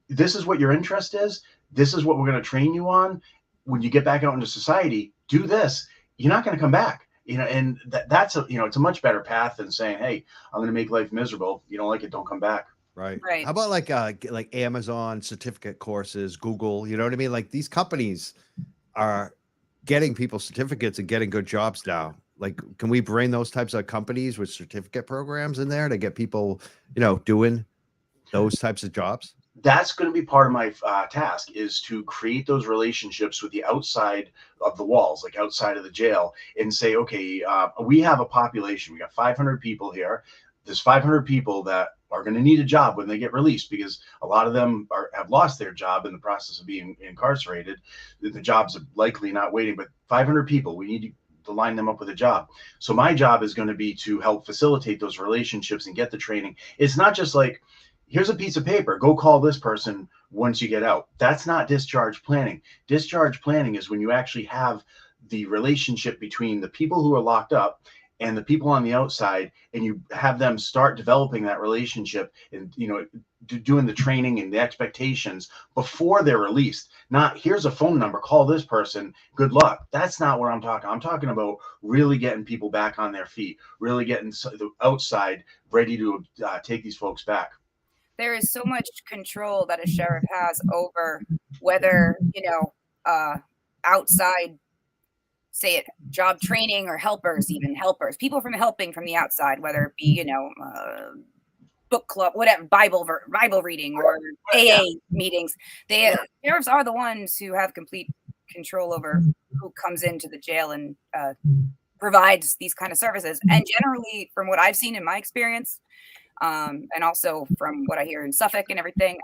this is what your interest is. This is what we're going to train you on. When you get back out into society, do this. You're not going to come back. You know, and that's a, you know, it's a much better path than saying, hey, I'm going to make life miserable. You don't like it, don't come back. Right. How about like Amazon certificate courses, Google, you know what I mean? Like these companies are getting people certificates and getting good jobs now. Like, can we bring those types of companies with certificate programs in there to get people, you know, doing those types of jobs? That's going to be part of my task, is to create those relationships with the outside of the walls, like outside of the jail, and say, okay, we have a population. We got 500 people here. There's 500 people that are going to need a job when they get released, because a lot of them have lost their job in the process of being incarcerated. The jobs are likely not waiting, but 500 people, we need to line them up with a job. So my job is going to be to help facilitate those relationships and get the training. It's not just like, here's a piece of paper, go call this person once you get out. That's not discharge planning. Discharge planning is when you actually have the relationship between the people who are locked up and the people on the outside, and you have them start developing that relationship and, you know, doing the training and the expectations before they're released. Not, here's a phone number, call this person, good luck. That's not what I'm talking. I'm talking about really getting people back on their feet, really getting the outside ready to take these folks back. There is so much control that a sheriff has over whether, you know, outside, say it, job training or helpers, even helpers, people from helping from the outside, whether it be, you know, book club, whatever, Bible reading or AA meetings. Sheriffs are the ones who have complete control over who comes into the jail and provides these kind of services. And generally, from what I've seen in my experience, and also from what I hear in Suffolk and everything,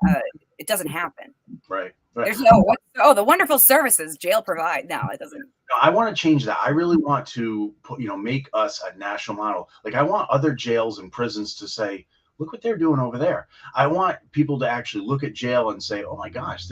it doesn't happen. Right. There's no, the wonderful services jail provide. No, it doesn't. I want to change that. I really want to put, you know, make us a national model. Like, I want other jails and prisons to say, look what they're doing over there. I want people to actually look at jail and say, oh my gosh,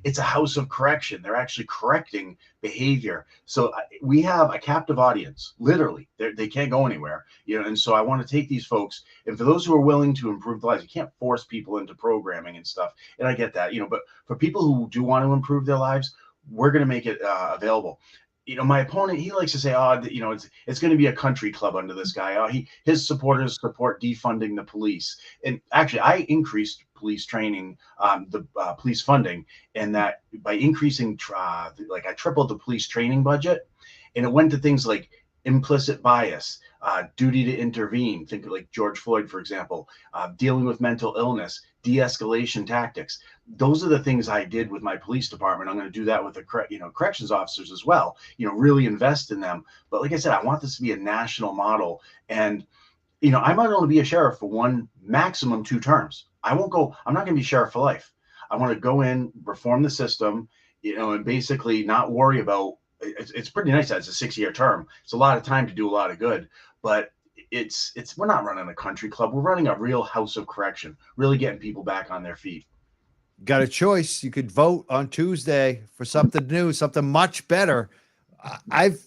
it's a house of correction. They're actually correcting behavior. So we have a captive audience, literally. They can't go anywhere, you know. And so I want to take these folks, and for those who are willing to improve their lives, you can't force people into programming and stuff. And I get that, you know, but for people who do want to improve their lives, we're going to make it available. You know, my opponent, he likes to say, oh, you know, it's going to be a country club under this guy. Oh, his supporters support defunding the police. And actually, I increased police training, the police funding, and that by increasing, like I tripled the police training budget, and it went to things like implicit bias, duty to intervene. Think of like George Floyd, for example, dealing with mental illness, de-escalation tactics. Those are the things I did with my police department. I'm going to do that with the corrections officers as well. You know, really invest in them. But like I said, I want this to be a national model. And you know, I might only be a sheriff for 1, maximum 2 terms. I'm not going to be sheriff for life. I want to go in, reform the system, you know, and basically not worry about it's pretty nice that it's a 6-year term. It's a lot of time to do a lot of good, but we're not running a country club. We're running a real house of correction, really getting people back on their feet. Got a choice. You could vote on Tuesday for something new, something much better. I've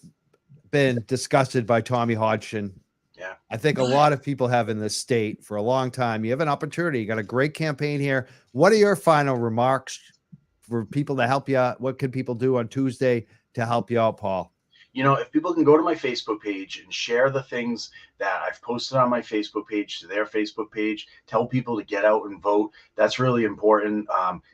been disgusted by Tommy Hodgson. Yeah. I think a lot of people have in this state for a long time. You have an opportunity. You got a great campaign here. What are your final remarks for people to help you out? What can people do on Tuesday to help you out, Paul? You know, if people can go to my Facebook page and share the things that I've posted on my Facebook page to their Facebook page, tell people to get out and vote. That's really important.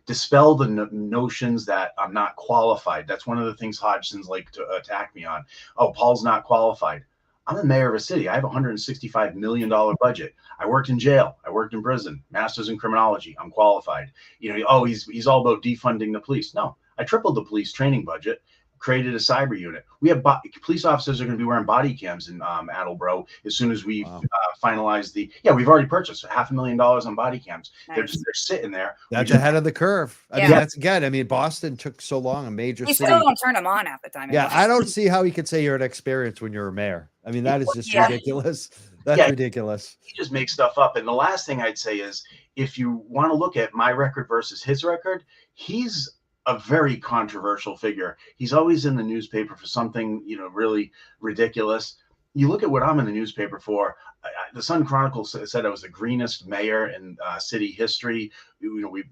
Dispel the notions that I'm not qualified. That's one of the things Hodgson's like to attack me on. Oh, Paul's not qualified. I'm the mayor of a city. I have a $165 million budget. I worked in jail. I worked in prison, master's in criminology. I'm qualified. You know, oh, he's all about defunding the police. No, I tripled the police training budget, created a cyber unit. We have police officers are going to be wearing body cams in Attleboro as soon as we finalize we've already purchased $500,000 on body cams. Nice. They're sitting there. That's ahead of the curve. I mean, that's again, I mean, Boston took so long, a major You city. still don't turn them on half the time. Yeah, I don't see how you could say you're an experience when you're a mayor. I mean, that is just ridiculous. That's ridiculous. He just makes stuff up. And the last thing I'd say is, if you want to look at my record versus his record, he's a very controversial figure. He's always in the newspaper for something, you know, really ridiculous. You look at what I'm in the newspaper for. The Sun Chronicle said I was the greenest mayor in city history. You know, we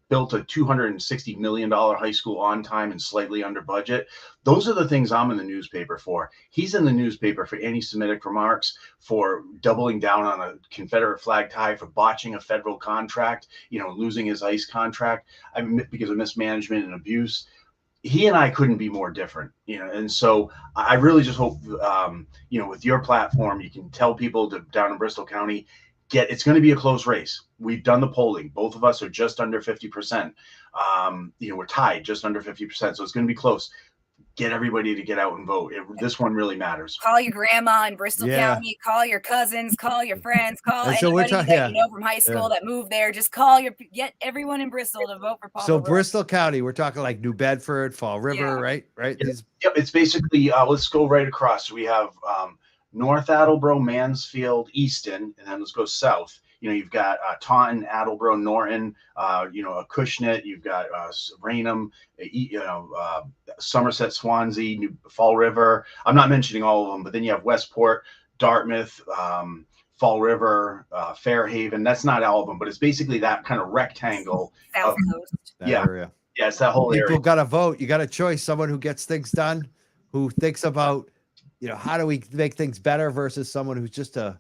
built a $260 million high school on time and slightly under budget. Those are the things I'm in the newspaper for. He's in the newspaper for anti-Semitic remarks, for doubling down on a Confederate flag tie, for botching a federal contract, you know, losing his ICE contract because of mismanagement and abuse. He and I couldn't be more different, you know, and so I really just hope, you know, with your platform, you can tell people down in Bristol County, it's going to be a close race. We've done the polling. Both of us are just under 50%. You know, we're tied just under 50%. So it's going to be close. Get everybody to get out and vote. This one really matters. Call your grandma in Bristol County. Call your cousins. Call your friends. Call anybody that you know from high school that moved there. Just get everyone in Bristol to vote for Paul. So Bristol County, we're talking like New Bedford, Fall River, right? Yep. It's basically, let's go right across. We have North Attleboro, Mansfield, Easton, and then let's go south. You know, you've got Taunton, Attleboro, Norton, you know, Acushnet, you've got Raynham, you know, Somerset, Swansea, Fall River. I'm not mentioning all of them, but then you have Westport, Dartmouth, Fall River, Fairhaven. That's not all of them, but it's basically that kind of rectangle. South Coast. Area. Yeah, it's that whole area. People got to vote. You got a choice. Someone who gets things done, who thinks about, you know, how do we make things better versus someone who's just a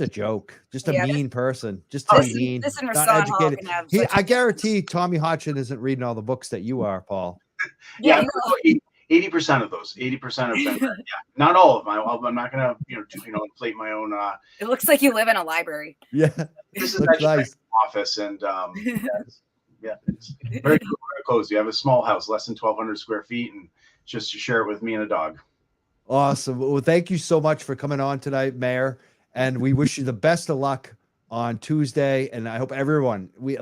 joke, just a mean person, just to be mean, not educated. I guarantee Tommy Hodgson isn't reading all the books that you are, Paul. Yeah, 80% of those, 80% of them. Yeah, not all of them. I'm not gonna, you know, inflate my own. It looks like you live in a library. Yeah, this is actually nice. My office, and it's very cozy. I have a small house, less than 1,200 square feet, and just to share it with me and a dog. Awesome. Well, thank you so much for coming on tonight, Mayor. And we wish you the best of luck on Tuesday. And I hope everyone, we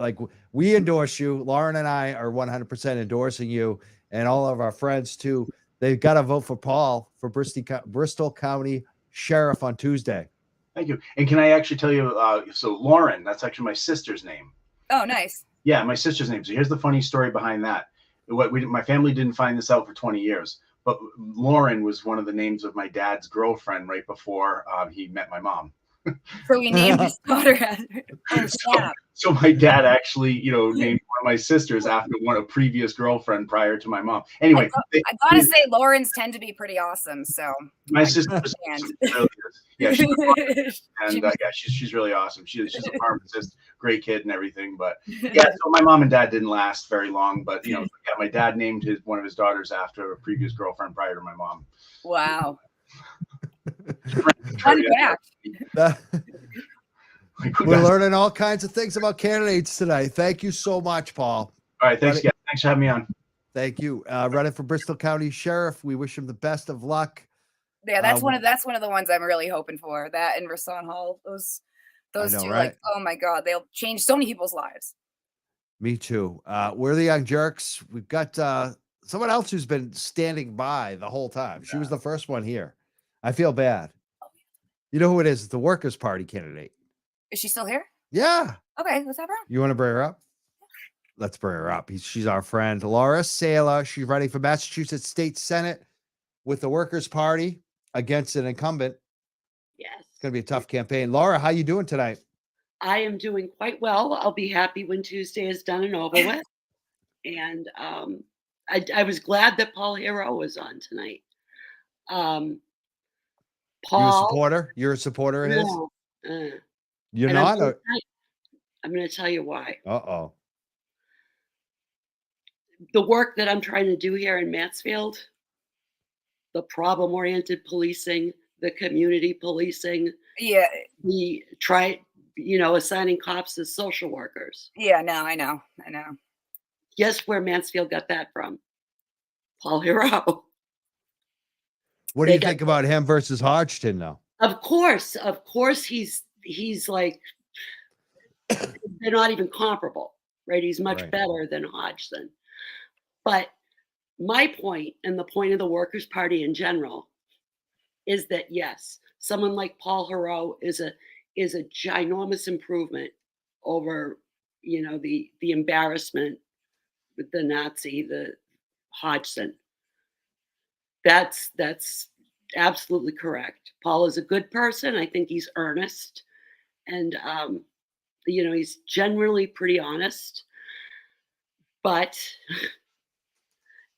endorse you. Lauren and I are 100% endorsing you, and all of our friends too. They've got to vote for Paul for Bristol County Sheriff on Tuesday. Thank you. And can I actually tell you, so Lauren, that's actually my sister's name. Oh, nice. Yeah, my sister's name. So here's the funny story behind that. My family didn't find this out for 20 years. But Lauren was one of the names of my dad's girlfriend right before he met my mom. So we named his daughter after. So my dad actually, you know, named one of my sisters after a previous girlfriend prior to my mom. Anyway, I gotta say, Laurens tend to be pretty awesome. So my sister, she's really awesome. She's a pharmacist, great kid, and everything. But yeah, so my mom and dad didn't last very long. But you know, my dad named one of his daughters after a previous girlfriend prior to my mom. Wow. Fun fact. We're learning all kinds of things about candidates tonight. Thank you so much, Paul. All right, thanks, guys. Thanks for having me on. Thank you. Running for Bristol County Sheriff. We wish him the best of luck. Yeah, that's one of the ones I'm really hoping for. That and Rasan Hall. Those two, right? Like, oh my God, they'll change so many people's lives. Me too. We're the Young Jerks. We've got someone else who's been standing by the whole time. She was the first one here. I feel bad. You know who it is? The Workers' Party candidate. Is she still here? Yeah. Okay, let's have her on. You want to bring her up? Let's bring her up. She's our friend, Laura Sala. She's running for Massachusetts State Senate with the Workers' Party against an incumbent. Yes. It's going to be a tough campaign. Laura, how you doing tonight? I am doing quite well. I'll be happy when Tuesday is done and over with. And I was glad that Paul Hero was on tonight. Paul, You a supporter? You're a supporter of his? no, You're and not? I'm going to tell you why. Uh-oh. The work that I'm trying to do here in Mansfield, the problem-oriented policing, the community policing, Yeah, assigning cops as social workers. yeah, no, I know. Guess where Mansfield got that from? Paul Hero. What do you think about him versus Hodgson, though? Of course, he's like, they're not even comparable, right? He's much Right. better than Hodgson. But my point, and the point of the Workers' Party in general, is that yes, someone like Paul Hero is a ginormous improvement over, the embarrassment with the Nazi, the Hodgson. That's absolutely correct. Paul is a good person. I think he's earnest, and he's generally pretty honest. But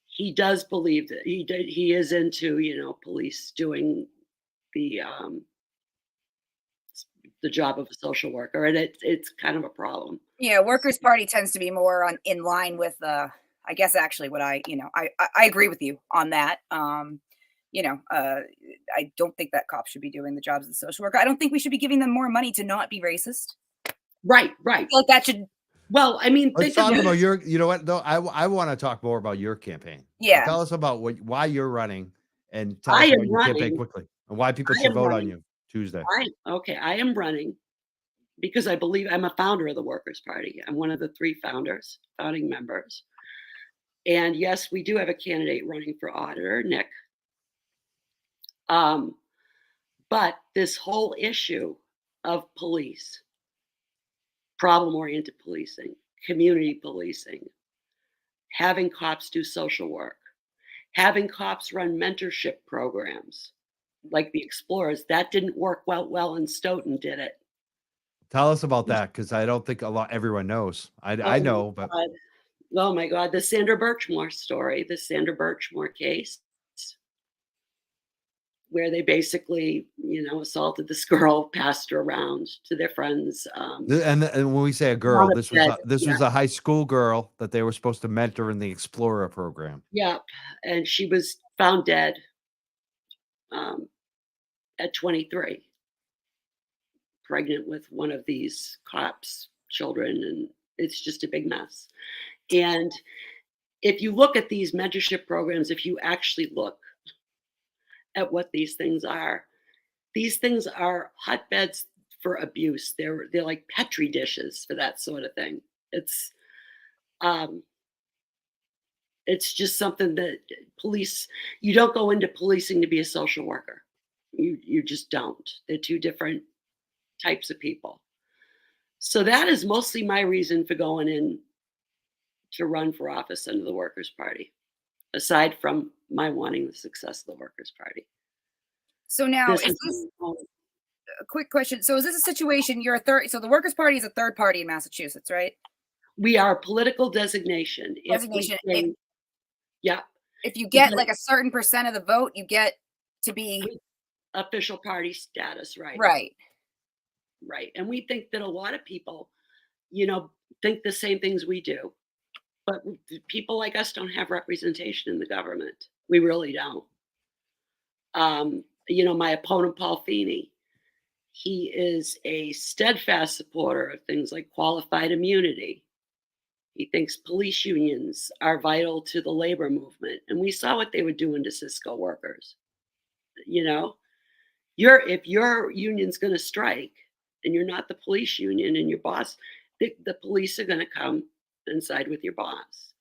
he does believe that he is into police doing the job of a social worker, and it's kind of a problem. Yeah, Workers' Party tends to be more in line with I guess actually what I agree with you on that. I don't think that cops should be doing the jobs of the social worker. I don't think we should be giving them more money to not be racist. Right. I feel like that should. Well, I mean, Let's talk about your, you know what, though? I want to talk more about your campaign. Yeah. Tell us about why you're running, and tell us I about am your campaign running. quickly, and why people I should am vote on running. you Tuesday. I am running because I believe I'm a founder of the Workers' Party. I'm one of the 3 founding members. And yes, we do have a candidate running for auditor, Nick. But this whole issue of police, problem-oriented policing, community policing, having cops do social work, having cops run mentorship programs like the Explorers, that didn't work well in Stoughton, did it? Tell us about that, because I don't think everyone knows. I know, but Oh my God, the Sandra Birchmore story, the Sandra Birchmore case, where they basically, assaulted this girl, passed her around to their friends. and when we say a girl, Mama this was said, was a high school girl that they were supposed to mentor in the Explorer program. Yeah, and she was found dead at 23, pregnant with one of these cops' children, and it's just a big mess. And if you look at these mentorship programs, if you actually look at what these things are hotbeds for abuse. They're like petri dishes for that sort of thing. It's just something that you don't go into policing to be a social worker. You just don't. They're 2 different types of people. So that is mostly my reason for going in to run for office under the Workers' Party, aside from my wanting the success of the Workers' Party. So now, a quick question. So is this a situation so the Workers' Party is a third party in Massachusetts, right? We are a political designation. If you get like a certain percent of the vote, you get to be official party status, right? Right. And we think that a lot of people, think the same things we do. But people like us don't have representation in the government. We really don't. My opponent, Paul Feeney, he is a steadfast supporter of things like qualified immunity. He thinks police unions are vital to the labor movement. And we saw what they were doing to Cisco workers. If your union's going to strike and you're not the police union and your boss, the police are going to come and side with your boss.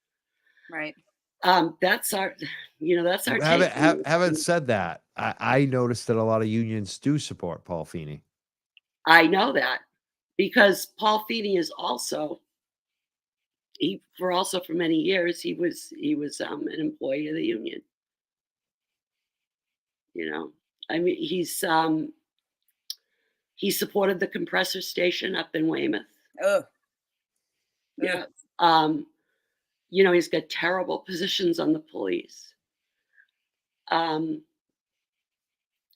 Right. That's our, that's our Having, take. having said that, I noticed that a lot of unions do support Paul Feeney. I know that because Paul Feeney is also, for many years, he was an employee of the union. I mean, he supported the compressor station up in Weymouth. Oh, Yeah. He's got terrible positions on the police. And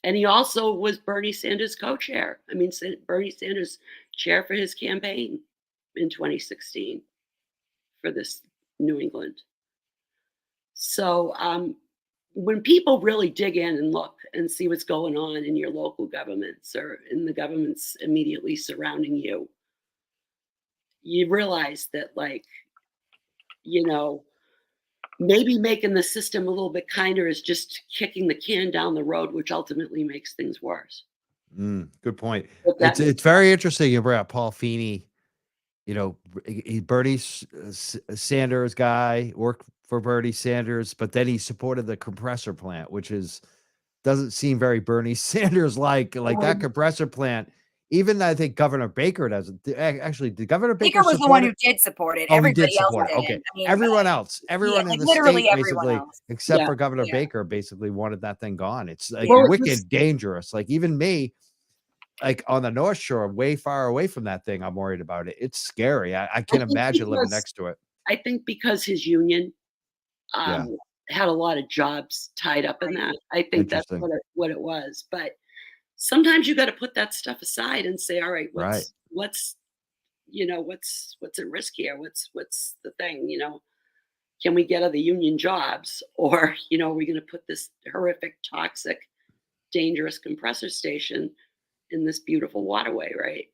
he also was Bernie Sanders' co-chair. I mean, Bernie Sanders chair for his campaign in 2016 for this New England. So when people really dig in and look and see what's going on in your local governments or in the governments immediately surrounding you, you realize that, maybe making the system a little bit kinder is just kicking the can down the road, which ultimately makes things worse. Good point. But It's very interesting you bring up Paul Feeney. Bernie Sanders guy, worked for Bernie Sanders, but then he supported the compressor plant, which doesn't seem very Bernie Sanders like that compressor plant. Even I think Governor Baker doesn't. Actually, did Governor Baker was the one who did support it. Oh, Everybody he did support else it. Okay. didn't. Everyone in the literally state, everyone basically, else. except for Governor Baker, basically wanted that thing gone. It's wicked dangerous. Like even me, like on the North Shore, way far away from that thing, I'm worried about it. It's scary. I can't imagine living next to it. I think because his union Yeah. had a lot of jobs tied up in that. I think that's Interesting. what it was. But sometimes you got to put that stuff aside and say, all right, what's at risk here? What's the thing? Can we get other union jobs, or are we going to put this horrific, toxic, dangerous compressor station in this beautiful waterway, right?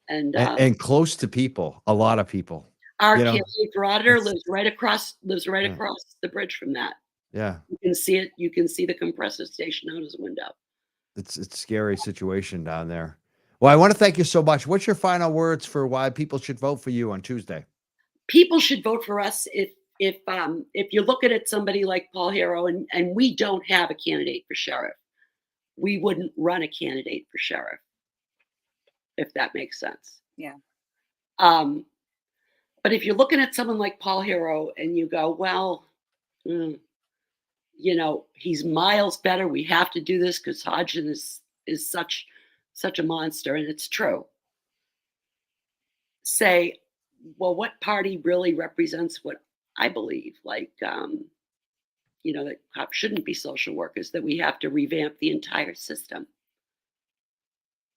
And close to people, a lot of people. Our candidate for auditor lives right across the bridge from that. Yeah. You can see it. You can see the compressor station out his window. It's a scary situation down there. Well, I want to thank you so much. What's your final words for why people should vote for you on Tuesday? People should vote for us if you're looking at somebody like Paul Hero, and we don't have a candidate for sheriff. We wouldn't run a candidate for sheriff, if that makes sense. Yeah. But if you're looking at someone like Paul Hero and you go, well, he's miles better. We have to do this because Hodgson is such a monster, and it's true. Say, well, what party really represents what I believe? That cops shouldn't be social workers, that we have to revamp the entire system.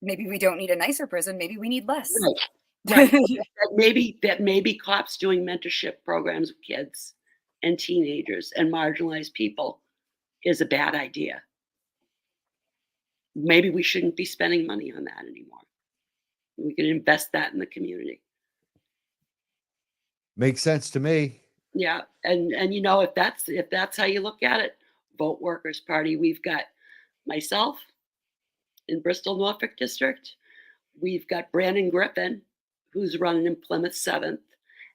Maybe we don't need a nicer prison. Maybe we need less. Right. that maybe cops doing mentorship programs with kids and teenagers and marginalized people is a bad idea. Maybe we shouldn't be spending money on that anymore. We can invest that in the community. Makes sense to me. Yeah, and if that's how you look at it, vote Workers' Party. We've got myself in Bristol Norfolk District. We've got Brandon Griffin, who's running in Plymouth 7th.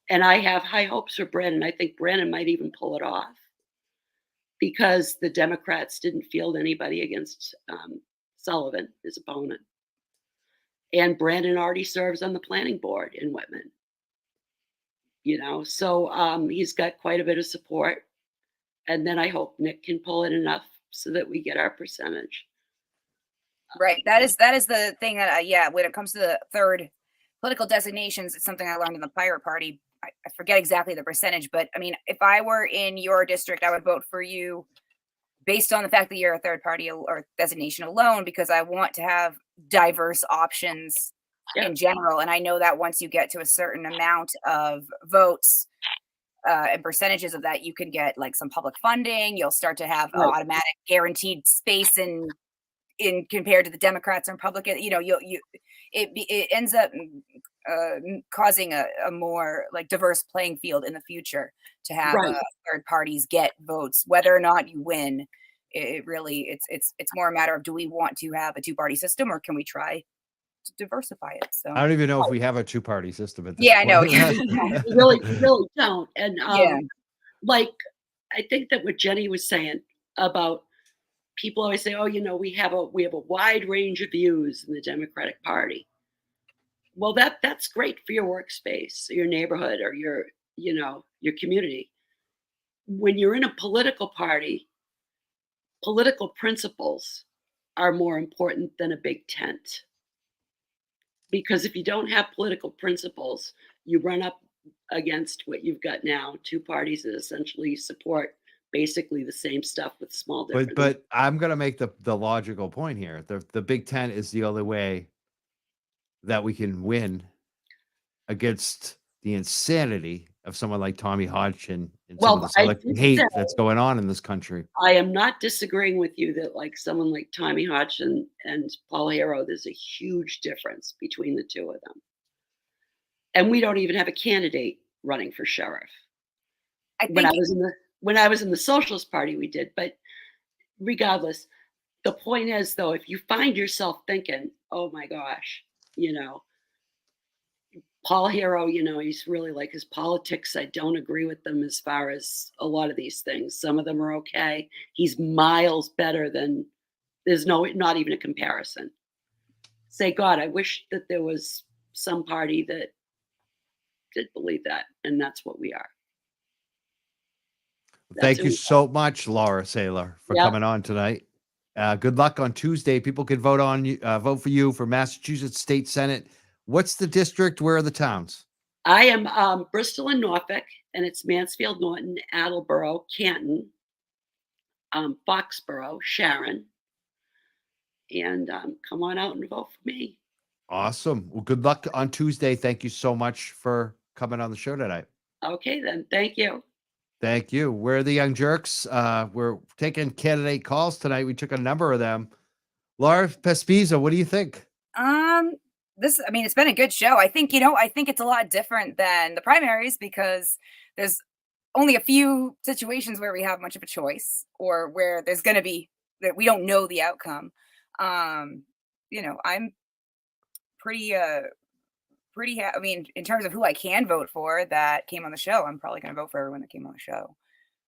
And I have high hopes for Brandon. I think Brandon might even pull it off because the Democrats didn't field anybody against Sullivan, his opponent. And Brandon already serves on the planning board in Whitman. So he's got quite a bit of support. And then I hope Nick can pull in enough so that we get our percentage. Right. That is the thing that, when it comes to the third political designations, it's something I learned in the Pirate Party. I forget exactly the percentage, but I mean, if I were in your district, I would vote for you based on the fact that you're a third party or designation alone, because I want to have diverse options in general. And I know that once you get to a certain amount of votes and percentages of that, you can get like some public funding. You'll start to have automatic guaranteed space in compared to the Democrats and Republicans. It ends up causing a more like diverse playing field in the future to have third parties get votes, whether or not you win. It's more a matter of, do we want to have a two-party system, or can we try to diversify it? So I don't even know if we have a two-party system at this point. I know. We really don't. And like, I think that what Jenny was saying about people always say, oh, we have a wide range of views in the Democratic Party. Well, that's great for your workspace, or your neighborhood, or your community. When you're in a political party, political principles are more important than a big tent. Because if you don't have political principles, you run up against what you've got now, two parties that essentially support basically the same stuff with small differences. But I'm going to make the logical point here. The Big Ten is the only way that we can win against the insanity of someone like Tommy Hodgkin and some of the selective hate that's going on in this country. I am not disagreeing with you that like someone like Tommy Hodgkin and Paul Hero, there's a huge difference between the two of them. And we don't even have a candidate running for sheriff. When I was in the Socialist Party, we did. But regardless, the point is, though, if you find yourself thinking, oh my gosh, Paul Hero, he's really like his politics. I don't agree with them as far as a lot of these things. Some of them are okay. He's miles better than, there's not even a comparison. Say, God, I wish that there was some party that did believe that. And that's what we are. Thank you so much, Laura Saylor, for coming on tonight. Good luck on Tuesday. People can vote for you for Massachusetts State Senate. What's the district? Where are the towns? I am Bristol and Norfolk, and it's Mansfield, Norton, Attleboro, Canton, Foxborough, Sharon, and come on out and vote for me. Awesome. Well, good luck on Tuesday. Thank you so much for coming on the show tonight. Okay, then. Thank you. Thank you. We're the Young Jerks. We're taking candidate calls tonight. We took a number of them. Laura Pespiza, what do you think? It's been a good show. I think it's a lot different than the primaries because there's only a few situations where we have much of a choice or where there's going to be that we don't know the outcome. I'm pretty in terms of who I can vote for that came on the show, I'm probably going to vote for everyone that came on the show.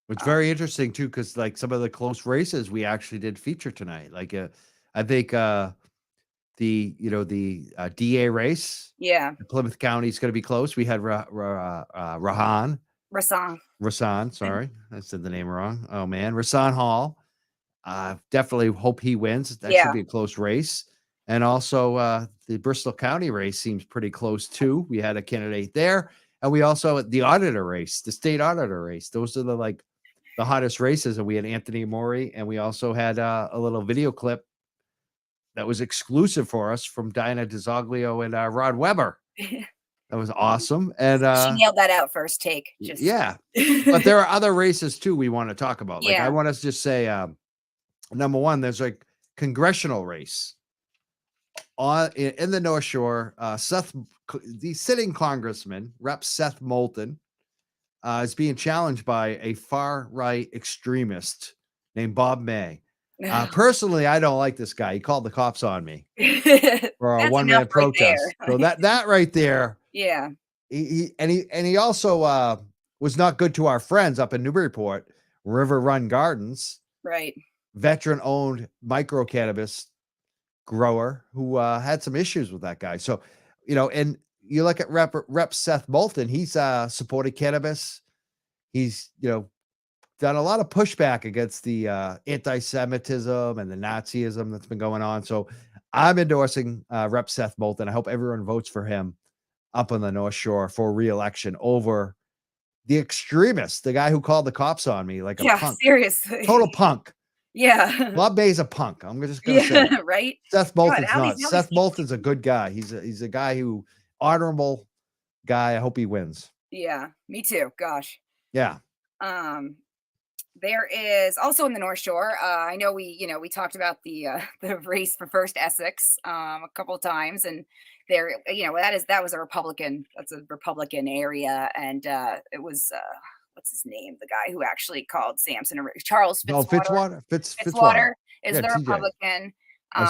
It's very interesting too, because like some of the close races we actually did feature tonight. Like I think the DA race, Plymouth County is going to be close. We had Rasan, sorry, I said the name wrong. Oh man, Rasan Hall. Definitely hope he wins. That should be a close race. And also the Bristol County race seems pretty close too. We had a candidate there, and we also the auditor race, the state auditor race. Those are the hottest races. And we had Anthony Mori, and we also had a little video clip that was exclusive for us from Diana DiZoglio and Rod Weber. That was awesome. And she nailed that out first take. But there are other races too we want to talk about. Like I want to just say, number one, there's a congressional race in the North Shore. The sitting congressman, Rep. Seth Moulton, is being challenged by a far-right extremist named Bob May. Personally, I don't like this guy. He called the cops on me for a one-man protest. So that right there. Yeah. He also was not good to our friends up in Newburyport, River Run Gardens. Right. Veteran-owned micro cannabis grower who had some issues with that guy. So, and you look at Rep. Seth Moulton, he's supported cannabis. He's, done a lot of pushback against the anti-Semitism and the Nazism that's been going on. So I'm endorsing Rep. Seth Moulton. I hope everyone votes for him up on the North Shore for re-election over the extremist, the guy who called the cops on me like a punk. Seriously. Total punk. Yeah. Bob May's a punk. I'm just going to say it. Right? Seth Moulton's not. Seth Moulton's a good guy. He's a guy honorable guy. I hope he wins. Yeah, me too. Gosh. Yeah. There is also in the North Shore. I know we talked about the race for first Essex a couple of times, and there, that was a Republican. That's a Republican area, and it was what's his name? The guy who actually called Sampson, Charles Fitzwater. Fitzwater is the Republican.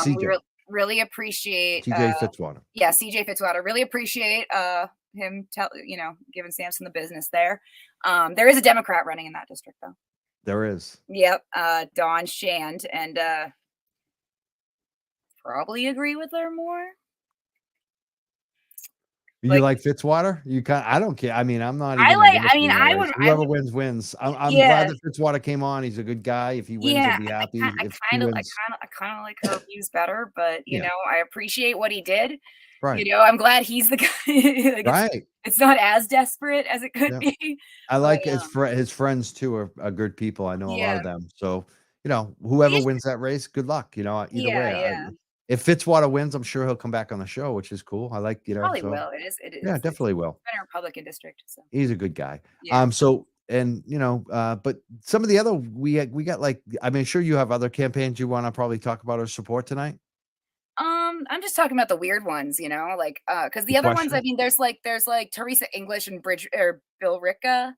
We really appreciate TJ Fitzwater. Yeah, CJ Fitzwater. Really appreciate him giving Sampson the business there. There is a Democrat running in that district though. There is. Yep, Dawn Shand, and probably agree with her more. You like Fitzwater? I don't care. I mean, I'm not even. I would. Whoever wins wins. I'm glad that Fitzwater came on. He's a good guy. If he wins, I'll be happy. I kind of like her views better, but I appreciate what he did. Right. I'm glad he's the guy. Right. It's not as desperate as it could be. I like his friends too are good people. I know a lot of them. So whoever wins that race, good luck. Either way. If Fitzwater wins, I'm sure he'll come back on the show, which is cool. I like, probably will. It is. Yeah, definitely will. It's been a Republican district, so he's a good guy. Yeah. But some of the other we got like, I mean, sure you have other campaigns you want to probably talk about or support tonight. I'm just talking about the weird ones, because the other ones, I mean, there's like Teresa English and Bill Ricka,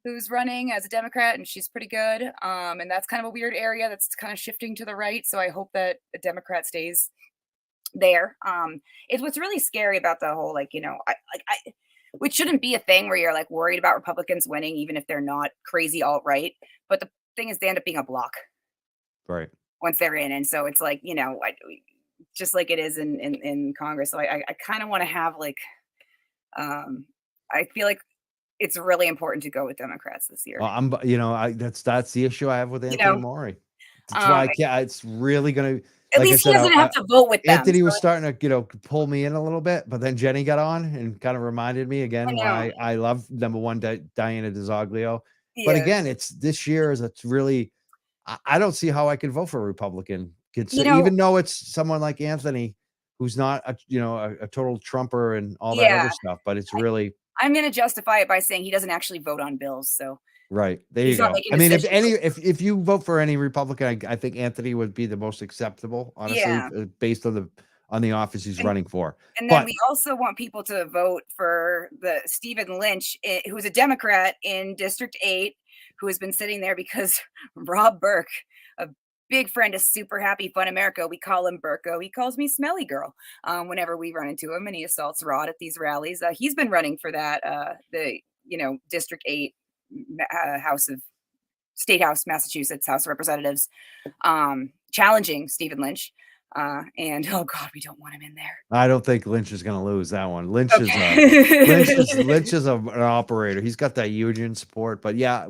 who's running as a Democrat, and she's pretty good. And that's kind of a weird area that's kind of shifting to the right. So I hope that a Democrat stays there. It's what's really scary about the whole, which shouldn't be a thing where you're like worried about Republicans winning, even if they're not crazy alt-right. But the thing is, they end up being a block, right, once they're in. And so it's like, just like it is in Congress. So I kind of want to have I feel like it's really important to go with Democrats this year. Well, that's the issue I have with Anthony Maury. That's why I can't. It's really gonna. At least he doesn't have to vote with them. Anthony was starting to, pull me in a little bit, but then Jenny got on and kind of reminded me again why I love number one Diana DiZoglio. Yeah. But again, it's this year it's really. I don't see how I could vote for a Republican, even though it's someone like Anthony, who's not a total Trumper and all that other stuff. But it's really. I'm going to justify it by saying he doesn't actually vote on bills. So right there you go. I mean, if you vote for any Republican, I think Anthony would be the most acceptable, honestly, based on the office he's running for. And then we also want people to vote for the Stephen Lynch, who's a Democrat in District 8, who has been sitting there because Rob Burke, a big friend of Super Happy Fun America, we call him Burko. He calls me Smelly Girl whenever we run into him, and he assaults Rod at these rallies. He's been running for that, District 8 State House, Massachusetts House of Representatives, challenging Stephen Lynch. And oh God, we don't want him in there. I don't think Lynch is going to lose that one. Lynch is an operator. He's got that union support, but yeah,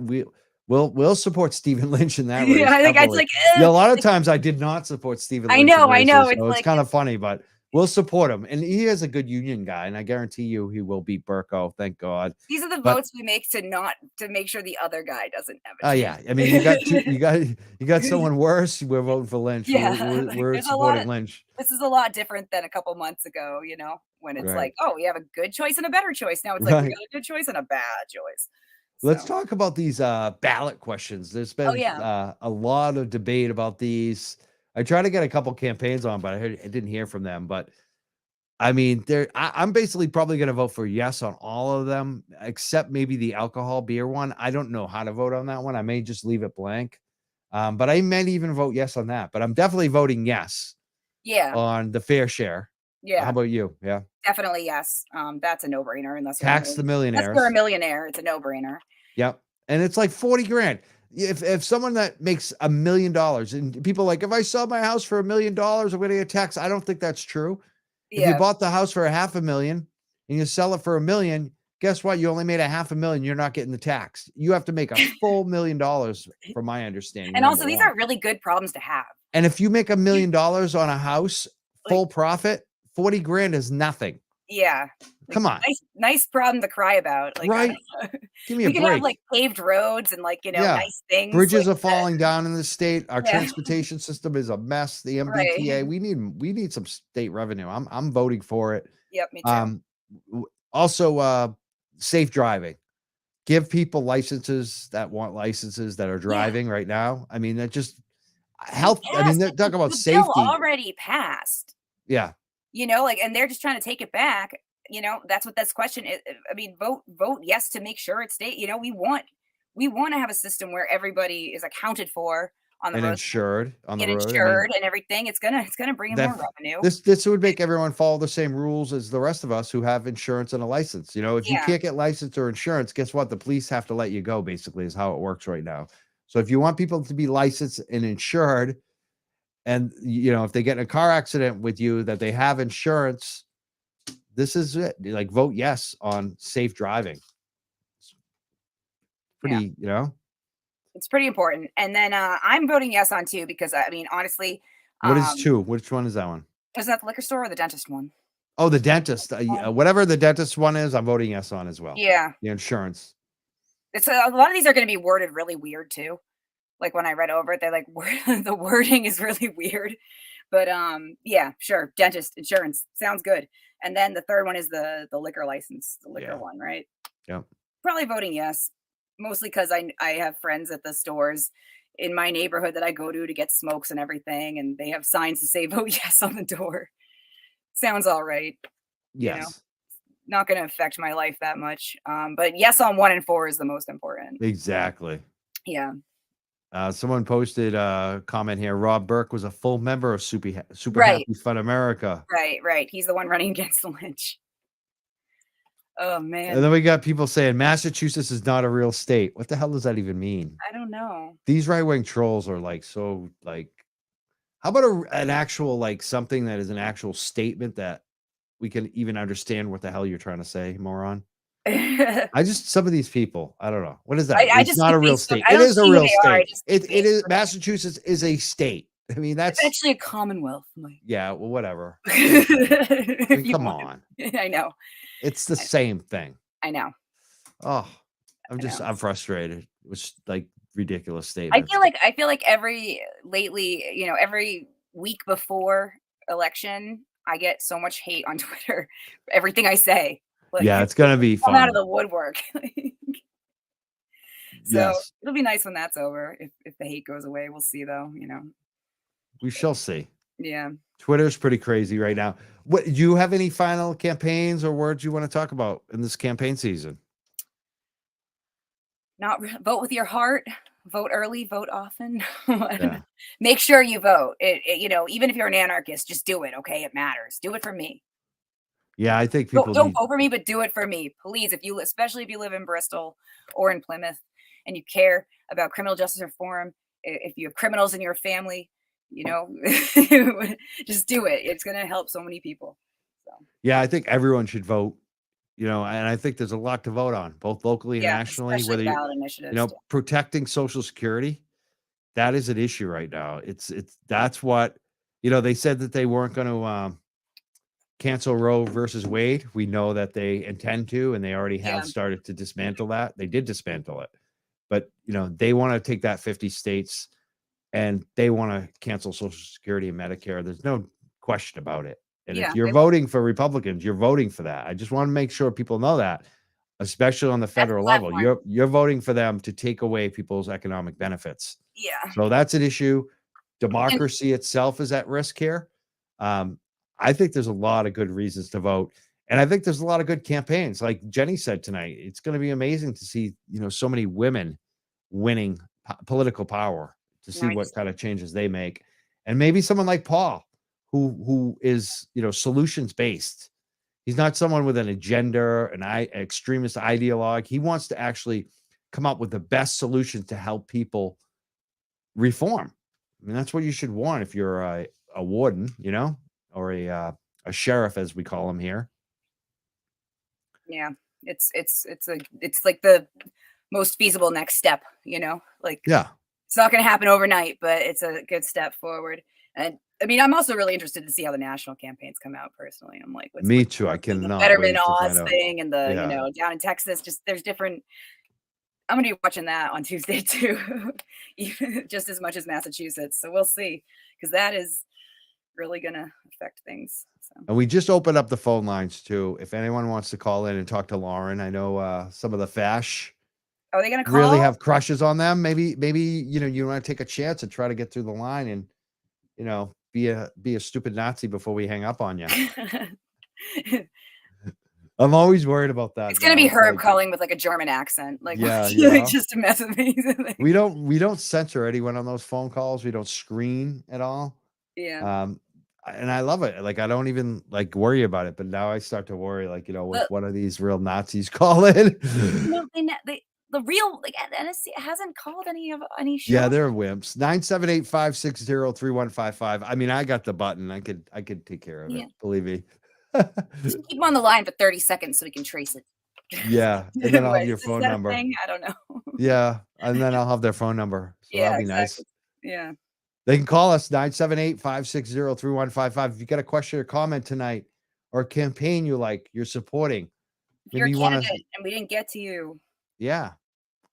we'll support Stephen Lynch in that race. Yeah, I think it's like a lot of times I did not support Stephen Lynch. I know. It's kind of funny, but we'll support him. And he is a good union guy, and I guarantee you he will beat Burko. Thank God. These are the votes we make to make sure the other guy doesn't have it. Oh yeah. I mean, you got someone worse, we're voting for Lynch. Yeah, we're supporting Lynch. This is a lot different than a couple months ago, when it's like, oh, we have a good choice and a better choice. Now it's like we got a good choice and a bad choice. Let's talk about these ballot questions. There's been a lot of debate about these. I tried to get a couple campaigns on, but I didn't hear from them. But I mean, I'm basically probably going to vote for yes on all of them, except maybe the alcohol beer one. I don't know how to vote on that one. I may just leave it blank. But I might even vote yes on that. But I'm definitely voting yes. Yeah. On the fair share. Yeah. How about you? Yeah. Definitely yes. That's a no-brainer. Unless tax the millionaires. Unless you're a millionaire, it's a no-brainer. Yep. And it's like 40 grand. If someone that makes $1 million and people are like, if I sell my house for $1 million, I'm going to get taxed. I don't think that's true. If you bought the house for $500,000 and you sell it for $1 million, guess what? You only made $500,000. You're not getting the tax. You have to make a full $1 million, from my understanding. And also, these are really good problems to have. And if you make $1 million on a house, full profit, 40 grand is nothing. Yeah. Come on. Nice problem to cry about. Like, right. Give me a break. We can have paved roads and nice things. Bridges are falling down in the state. Our transportation system is a mess. The MBTA. Right. We need some state revenue. I'm voting for it. Yep, me too. Also safe driving. Give people licenses that want licenses that are driving right now. I mean, that just health. I mean, they're talking about safety. Bill already passed. Yeah. And they're just trying to take it back. That's what this question is. I mean, vote yes to make sure it stays. We want to have a system where everybody is accounted for on the and road, insured on the get road. I mean, insured and everything. It's gonna bring in more that revenue. this would make everyone follow the same rules as the rest of us who have insurance and a license. You know, if you Yeah. can't get license or insurance, guess what? The police have to let you go, basically, is how it works right now. So if you want people to be licensed and insured, and you know, if they get in a car accident with you, that they have insurance, this is it. Like, vote yes on safe driving. Pretty, you know. It's pretty important. And then I'm voting yes on 2 because I mean, honestly, What is 2? Which one is that one? isn't that the liquor store or the dentist one? Oh, the dentist. Whatever the dentist one is, I'm voting yes on as well. Yeah. The insurance. It's a lot of these are going to be worded really weird too. Like when I read over it, they're like, the wording is really weird. But yeah, sure. Dentist, insurance sounds good. And then the third one is the liquor license, the liquor one, right? Yep. Probably voting yes, mostly because I have friends at the stores in my neighborhood that I go to get smokes and everything, and they have signs to say vote yes on the door. Sounds all right. Yes. You know, not going to affect my life that much. But yes on 1 and 4 is the most important. Exactly. Yeah. Someone posted a comment here. Rob Burke was a full member of Super Right. Happy Fun America. Right. He's the one running against the Lynch. Oh man. And then we got people saying Massachusetts is not a real state. What the hell does that even mean? I don't know. These right-wing trolls are like, so like, how about an actual, like, something that is an actual statement that we can even understand what the hell you're trying to say, moron? Some of these people, I don't know. What is that? It's not a real state. It is a real state. It is. Massachusetts is a state. I mean, it's actually a commonwealth. Yeah, well, whatever. I mean, come on. I know. It's the same thing. I know. Oh, I'm frustrated. It was like ridiculous statement. I feel like every week before election, I get so much hate on Twitter for everything I say. Like, yeah, it's gonna be fun. Out of the woodwork. So yes. It'll be nice when that's over. If the hate goes away, we'll see though. You know, we shall see. Yeah. Twitter's pretty crazy right now. What do you have any final campaigns or words you want to talk about in this campaign season? Vote with your heart. Vote early. Vote often. Yeah. Make sure you vote. You know, even if you're an anarchist, just do it. Okay, it matters. Do it for me. Yeah, I think people don't vote for me, but do it for me, please. Especially if you live in Bristol or in Plymouth, and you care about criminal justice reform, if you have criminals in your family, you know, just do it. It's going to help so many people. So. Yeah, I think everyone should vote. You know, and I think there's a lot to vote on, both locally and nationally. Whether protecting Social Security, that is an issue right now. That's what, you know, they said that they weren't going to cancel Roe versus Wade. We know that they intend to, and they already have started to dismantle that. They did dismantle it, but you know, they want to take that 50 states and they want to cancel Social Security and Medicare. There's no question about it. And if you're voting for Republicans, you're voting for that. I just want to make sure people know that, especially on the federal level. You're voting for them to take away people's economic benefits. Yeah. So that's an issue. Democracy itself is at risk here. I think there's a lot of good reasons to vote. And I think there's a lot of good campaigns. Like Jenny said tonight, it's going to be amazing to see, you know, so many women winning political power, to see what kind of changes they make. And maybe someone like Paul, who is, you know, solutions based. He's not someone with an agenda, an extremist ideologue. He wants to actually come up with the best solution to help people reform. I mean, that's what you should want if you're a warden, you know, or a sheriff, as we call him here. Yeah, it's like the most feasible next step, you know, like, it's not going to happen overnight, but it's a good step forward. And I mean, I'm also really interested to see how the national campaigns come out personally. I'm like, me too. I cannot the Fetterman Oz thing and the, you know, down in Texas, just there's different. I'm going to be watching that on Tuesday too, just as much as Massachusetts. So we'll see, because that is really going to affect things. So. And we just opened up the phone lines too. If anyone wants to call in and talk to Lauren, I know some of the fash. Are they going to really have crushes on them? Maybe, you know, you want to take a chance and try to get through the line and, you know, be a stupid Nazi before we hang up on you. I'm always worried about that. It's gonna be now. Herb Like, calling with like a German accent, like Yeah, you know? just to mess with me. we don't censor anyone on those phone calls. We don't screen at all. Yeah. And I love it. Like I don't even like worry about it. But now I start to worry, like, you know, what But- one of these real Nazis call in. No, they the real like NSC hasn't called any shows. Yeah, they're wimps. 978-560-3155. I mean, I got the button. I could take care of Yeah. it. Believe me. Just keep them on the line for 30 seconds so we can trace it. Yeah. And then I'll have Wait, your is phone that a number. thing? I don't know. Yeah. And then I'll have their phone number. So Yeah, that'll be nice. exactly. Yeah. They can call us 978-560-3155. If you got a question or comment tonight or a campaign you're supporting. If you're a maybe candidate and we didn't get to you. Yeah.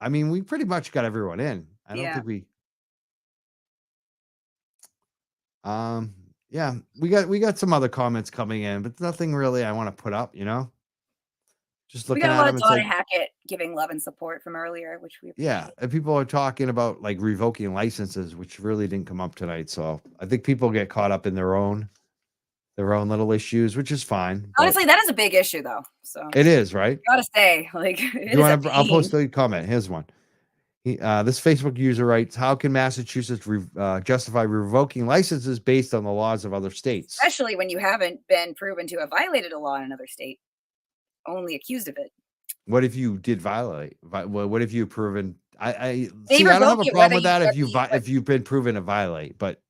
I mean, we pretty much got everyone in. I don't Yeah. think we yeah, we got some other comments coming in, but nothing really I want to put up, you know. Just We looking got a at lot them, of it's Donna like, Hackett giving love and support from earlier, which we yeah, appreciate. and people are talking about like revoking licenses, which really didn't come up tonight. So I think people get caught up in their own little issues, which is fine. but Honestly, that is a big issue though. So it is, right? gotta say, like it Do is you a want to? I'll pain. post the comment. Here's one. This Facebook user writes, "How can Massachusetts justify revoking licenses based on the laws of other states?" Especially when you haven't been proven to have violated a law in another state, only accused of it. What if you did violate? What if you proven? I They see. I don't have revoke a it problem whether with that you if you've been proven to violate, but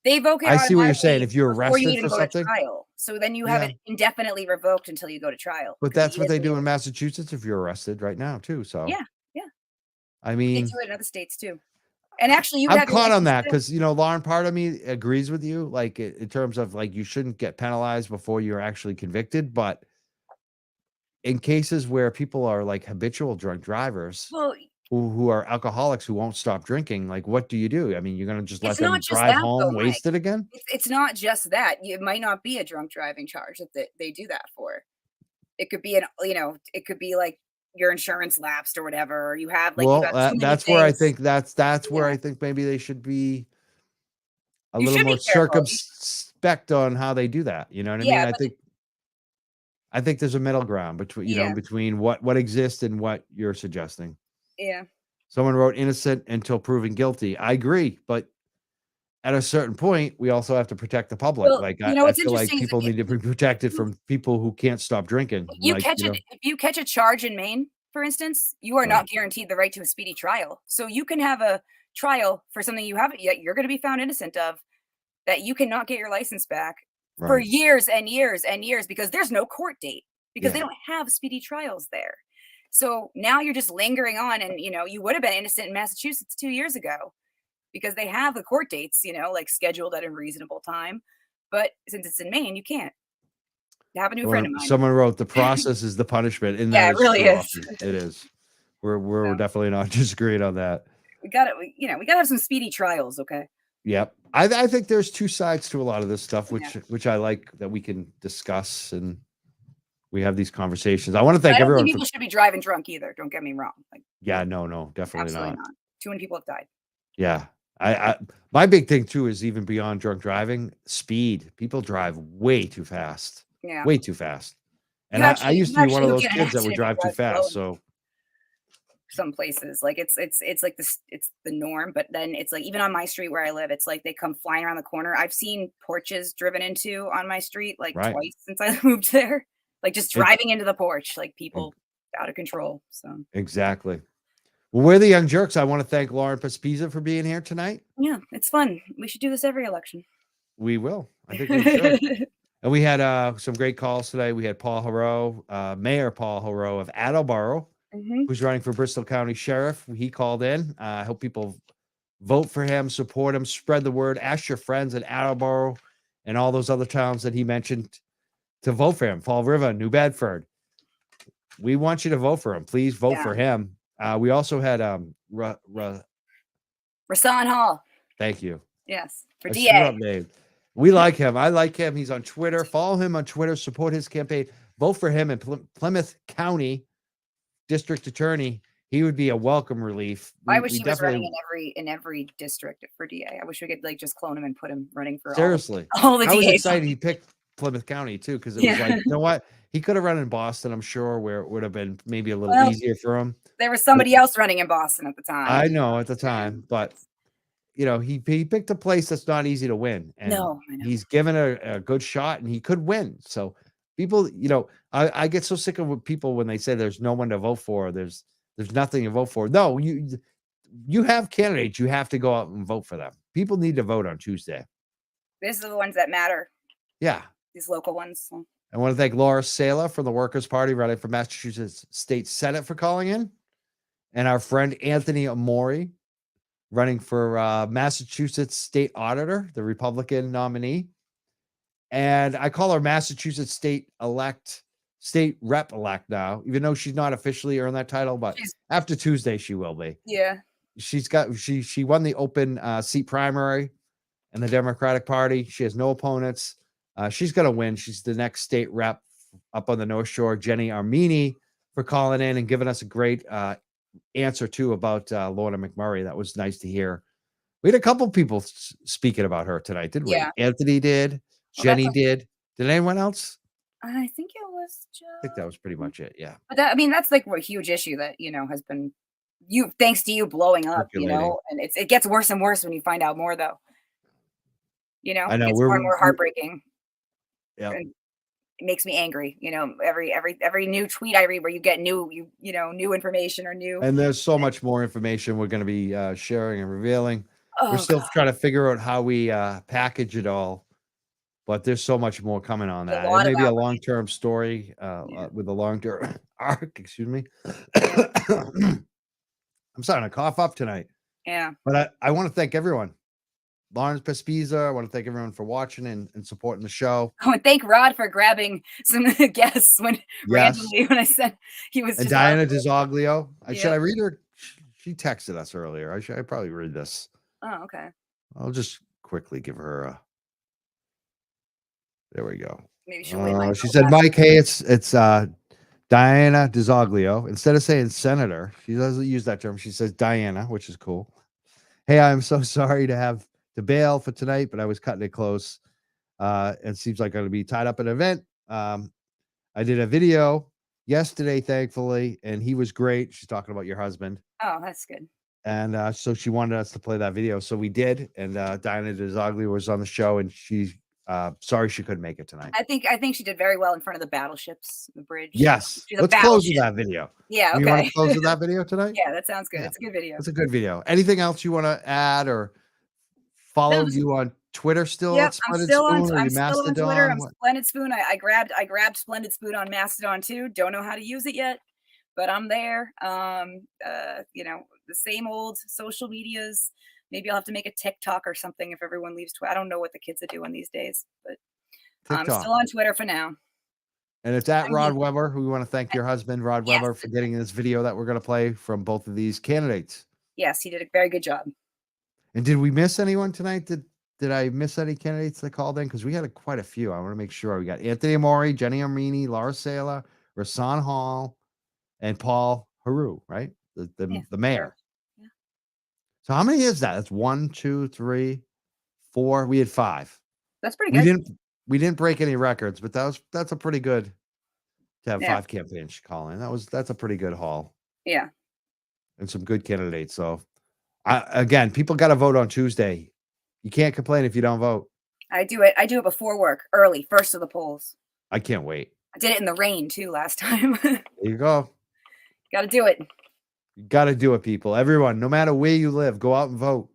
They revoke it I see what you're saying. automatically If you're before you arrested even for go to something, trial. So then you have Yeah. it indefinitely revoked until you go to trial. but Could that's be what they years do in later. Massachusetts if you're arrested right now too. So Yeah, yeah. I They mean, do it in other states too. And actually, you would I'm have your caught on license that too. because Lauren, part of me agrees with you, like in terms of like you shouldn't get penalized before you're actually convicted, but in cases where people are like habitual drunk drivers Well, who are alcoholics who won't stop drinking, like what do you do? I mean, you're gonna just let it's them not just drive that though, home Mike. wasted again? It's not just that. It might not be a drunk driving charge that they do that for. It could be it could be like your insurance lapsed or whatever, or you have Well, too many that's where I things. think that's where Yeah. I think maybe they should be a You little should more be careful. circumspect on how they do that. You know what I mean? Yeah, I think there's a middle ground between Yeah. between what exists and what you're suggesting. Yeah. Someone wrote innocent until proven guilty. I agree, but at a certain point, we also have to protect the public. Well, Like you know I what's feel like interesting is people need to be protected from people who can't stop drinking. Like, if you catch a charge in Maine, for instance, you are Right. not guaranteed the right to a speedy trial. So you can have a trial for something you haven't yet you're going to be found innocent of, that you cannot get your license back for Right. years and years and years because there's no court date, because they Yeah. don't have speedy trials there. So now you're just lingering on, and you would have been innocent in Massachusetts 2 years ago because they have the court dates, like scheduled at a reasonable time. But since it's in Maine, you can't. It happened to a friend of mine. Someone wrote the process is the punishment, and Yeah, that it really true is. often. It is. We're definitely not disagreeing on that. We got to have some speedy trials, okay? Yep. I think there's two sides to a lot of this stuff, Yeah. which I like that we can discuss and we have these conversations. I want to I thank don't everyone think for people should be driving drunk either. Don't get me wrong. Like, yeah, no, definitely absolutely not. not. Too many people have died. Yeah. I my big thing too is even beyond drunk driving, speed. People drive way too fast. Yeah. Way too fast. And You I used to be one of actually those get an kids that would accident drive if too you drive fast. slow. So Some places, like it's like this, it's the norm. But then it's like even on my street where I live, it's like they come flying around the corner. I've seen porches driven into on my street like Right. twice since I moved there. Like just driving into the porch, like people out of control. So exactly. Well, we're the Young Jerks. I want to thank Lauren Pespiza for being here tonight. yeah, it's fun. We should do this every election. We will. I think we should. And we had some great calls today. We had Paul Haro, Mayor Paul Haro of Attleboro, who's running for Bristol County Sheriff. He called in. I hope people vote for him, support him, spread the word. Ask your friends in Attleboro and all those other towns that he mentioned to vote for him. Fall River, New Bedford. We want you to vote for him. Please vote for him. We also had Rasan Hall. Thank you. Yes, for I DA. screwed up name. We like him. I like him. He's on Twitter. Follow him on Twitter. Support his campaign. Vote for him in Plymouth County District Attorney. He would be a welcome relief. I wish he was running in every district for DA. I wish we could like just clone him and put him running for seriously. all the I was DAs. excited he picked Plymouth County too, because it was like, you know what? He could have run in Boston, I'm sure, where it would have been maybe a little Well, easier for him. there was somebody else running in Boston at the time. I know at the time, but you know, he picked a place that's not easy to win, and No, I know. he's given a good shot, and he could win. So people, you know, I get so sick of people when they say there's no one to vote for, there's nothing to vote for. No, you have candidates, you have to go out and vote for them. People need to vote on Tuesday. These are the ones that matter. Yeah. These local ones. So. I want to thank Laura Sala from the Workers' Party running for Massachusetts State Senate for calling in, and our friend Anthony Amori running for Massachusetts State Auditor, the Republican nominee. And I call her Massachusetts State Rep elect now, even though she's not officially earned that title, but after Tuesday she will be. Yeah. She won the open seat primary in the Democratic Party. She has no opponents. She's going to win. She's the next state rep up on the North Shore. Jenny Armini for calling in and giving us a great answer too about Lorna McMurray. That was nice to hear. We had a couple people speaking about her tonight, didn't we? Yeah. Anthony did. Jenny did. Did anyone else? I think it was just. I think that was pretty much it. Yeah. But that, I mean, that's like a huge issue that has been thanks to you blowing up. And it gets worse and worse when you find out more, though. I know it's more and more heartbreaking. Yeah. It makes me angry. Every new tweet I read where you get new information or new. And there's so much more information we're going to be sharing and revealing. Oh, we're still trying to figure out how we package it all, but there's so much more coming on that. It may be a long-term story with a long-term arc. Excuse me. I'm starting to cough up tonight. Yeah. But I want to thank everyone. Lawrence Pespiza, I want to thank everyone for watching and supporting the show. I want to thank Rod for grabbing some guests randomly when I said he was. And Diana DiZoglio. Should I read her? She texted us earlier. I probably read this. Oh, okay. I'll just quickly give her a. There we go. Maybe she'll wait. She said, "Mike, hey, it's Diana DiZoglio. Instead of saying senator, she doesn't use that term. She says Diana, which is cool. Hey, I'm so sorry to have to bail for tonight, but I was cutting it close. It seems like I'm going to be tied up in an event. I did a video yesterday, thankfully, and he was great. She's talking about your husband. Oh, that's good. And so she wanted us to play that video, so we did. And Diana DiZoglio was on the show, and she's sorry she couldn't make it tonight. I think she did very well in front of the battleships, the bridge. Yes, let's close with that video. Yeah, okay. You want to close with that video tonight? Yeah, that sounds good. It's a good video. It's a good video. Anything else you want to add or follow you on Twitter still? Yep, I'm still on Twitter. I'm What? Splendid Spoon. I grabbed Splendid Spoon on Mastodon too. Don't know how to use it yet, but I'm there. The same old social medias. Maybe I'll have to make a TikTok or something if everyone leaves Twitter. I don't know what the kids are doing these days, but I'm still on Twitter for now. And it's at Rod Weber, who we want to thank your husband, Rod Weber, for getting this video that we're going to play from both of these candidates. Yes, he did a very good job. And did we miss anyone tonight? Did I miss any candidates that called in? Because we had quite a few. I want to make sure. We got Anthony Amori, Jenny Armini, Laura Sala, Rasan Hall, and Paul Haru, right? The mayor. Yeah. So how many is that? That's 1, 2, 3, 4. We had 5. That's pretty good. We didn't break any records, but that's a pretty good to have 5 campaigns call in. That's a pretty good haul. Yeah. And some good candidates. So again, people got to vote on Tuesday. You can't complain if you don't vote. I do it before work, early, first of the polls. I can't wait. I did it in the rain too last time. There you go. Got to do it. You got to do it, people. Everyone, no matter where you live, go out and vote.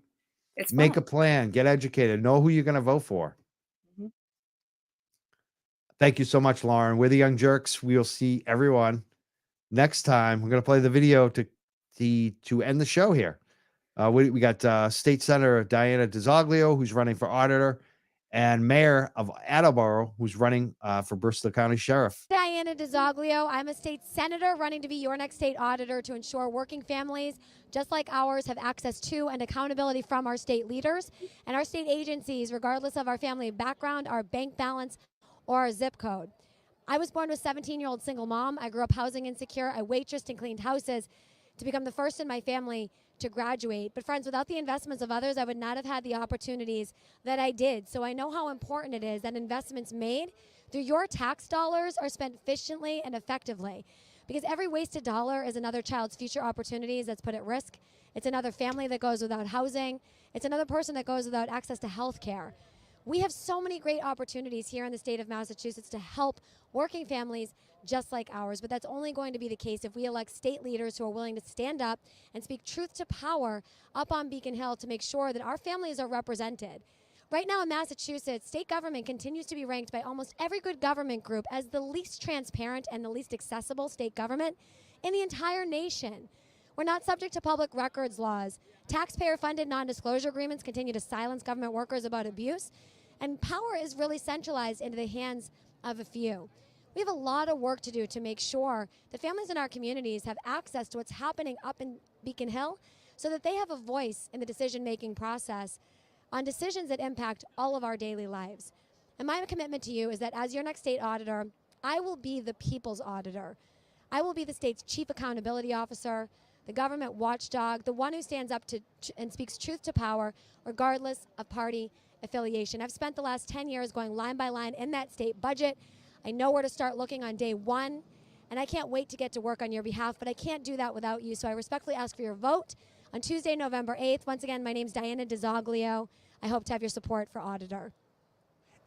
Make fun. a plan. Get educated. Know who you're going to vote for. Mm-hmm. Thank you so much, Lauren. We're the Young Jerks. We'll see everyone next time. We're going to play the video to end the show here. We got State Senator Diana DiZoglio, who's running for auditor, and Mayor of Attleboro, who's running for Bristol County Sheriff. Diana DiZoglio. I'm a state senator running to be your next state auditor to ensure working families just like ours have access to and accountability from our state leaders and our state agencies, regardless of our family background, our bank balance, or our zip code. I was born with a 17-year-old single mom. I grew up housing insecure. I waitressed and cleaned houses to become the first in my family to graduate. But friends, without the investments of others, I would not have had the opportunities that I did. So I know how important it is that investments made through your tax dollars are spent efficiently and effectively. Because every wasted dollar is another child's future opportunities that's put at risk. It's another family that goes without housing. It's another person that goes without access to health care. We have so many great opportunities here in the state of Massachusetts to help working families just like ours, but that's only going to be the case if we elect state leaders who are willing to stand up and speak truth to power up on Beacon Hill to make sure that our families are represented. Right now in Massachusetts, state government continues to be ranked by almost every good government group as the least transparent and the least accessible state government in the entire nation. We're not subject to public records laws. Taxpayer-funded non-disclosure agreements continue to silence government workers about abuse, and power is really centralized into the hands of a few. We have a lot of work to do to make sure that families in our communities have access to what's happening up in Beacon Hill so that they have a voice in the decision-making process on decisions that impact all of our daily lives. And my commitment to you is that as your next state auditor, I will be the people's auditor. I will be the state's chief accountability officer, the government watchdog, the one who stands up to and speaks truth to power, regardless of party affiliation. I've spent the last 10 years going line by line in that state budget. I know where to start looking on day one, and I can't wait to get to work on your behalf, but I can't do that without you, so I respectfully ask for your vote on Tuesday, November 8th. Once again, my name's Diana DiZoglio. I hope to have your support for auditor.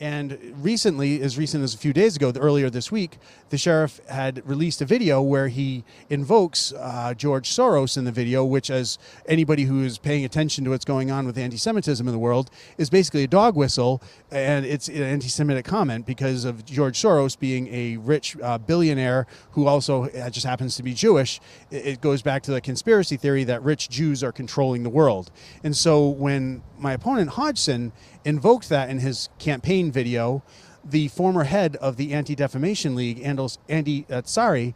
And recently, as recent as a few days ago, earlier this week, the sheriff had released a video where he invokes George Soros in the video, which, as anybody who is paying attention to what's going on with anti-Semitism in the world, is basically a dog whistle, and it's an anti-Semitic comment because of George Soros being a rich billionaire who also just happens to be Jewish. It goes back to the conspiracy theory that rich Jews are controlling the world. And so when my opponent, Hodgson, invoked that in his campaign video, the former head of the Anti-Defamation League, Andy Tsari,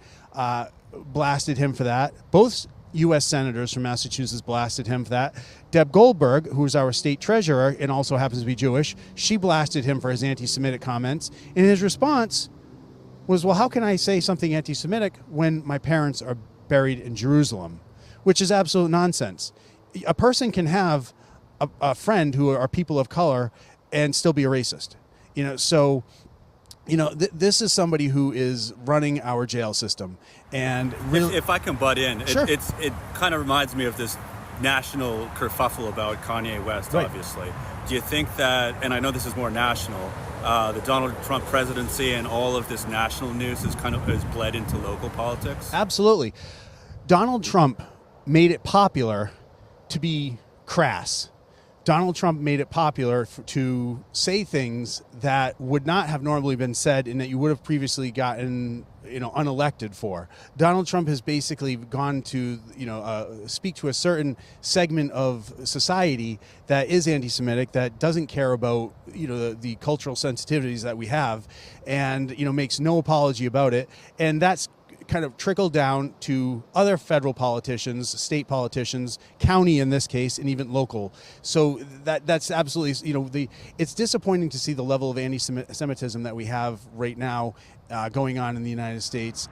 blasted him for that. Both U.S. senators from Massachusetts blasted him for that. Deb Goldberg, who is our state treasurer and also happens to be Jewish, she blasted him for his anti-Semitic comments. And his response was, well, how can I say something anti-Semitic when my parents are buried in Jerusalem? Which is absolute nonsense. A person can have a friend who are people of color and still be a racist. So this is somebody who is running our jail system. And really, if I can butt in, sure. It kind of reminds me of this national kerfuffle about Kanye West, right. Obviously. Do you think that, and I know this is more national, the Donald Trump presidency and all of this national news is bled into local politics? Absolutely. Donald Trump made it popular to be crass. Donald Trump made it popular to say things that would not have normally been said and that you would have previously gotten, unelected for. Donald Trump has basically gone to, speak to a certain segment of society that is anti-Semitic, that doesn't care about, the cultural sensitivities that we have, and, makes no apology about it. And that's kind of trickled down to other federal politicians, state politicians, county in this case, and even local. So that's absolutely, it's disappointing to see the level of anti-Semitism that we have right now going on in the United States.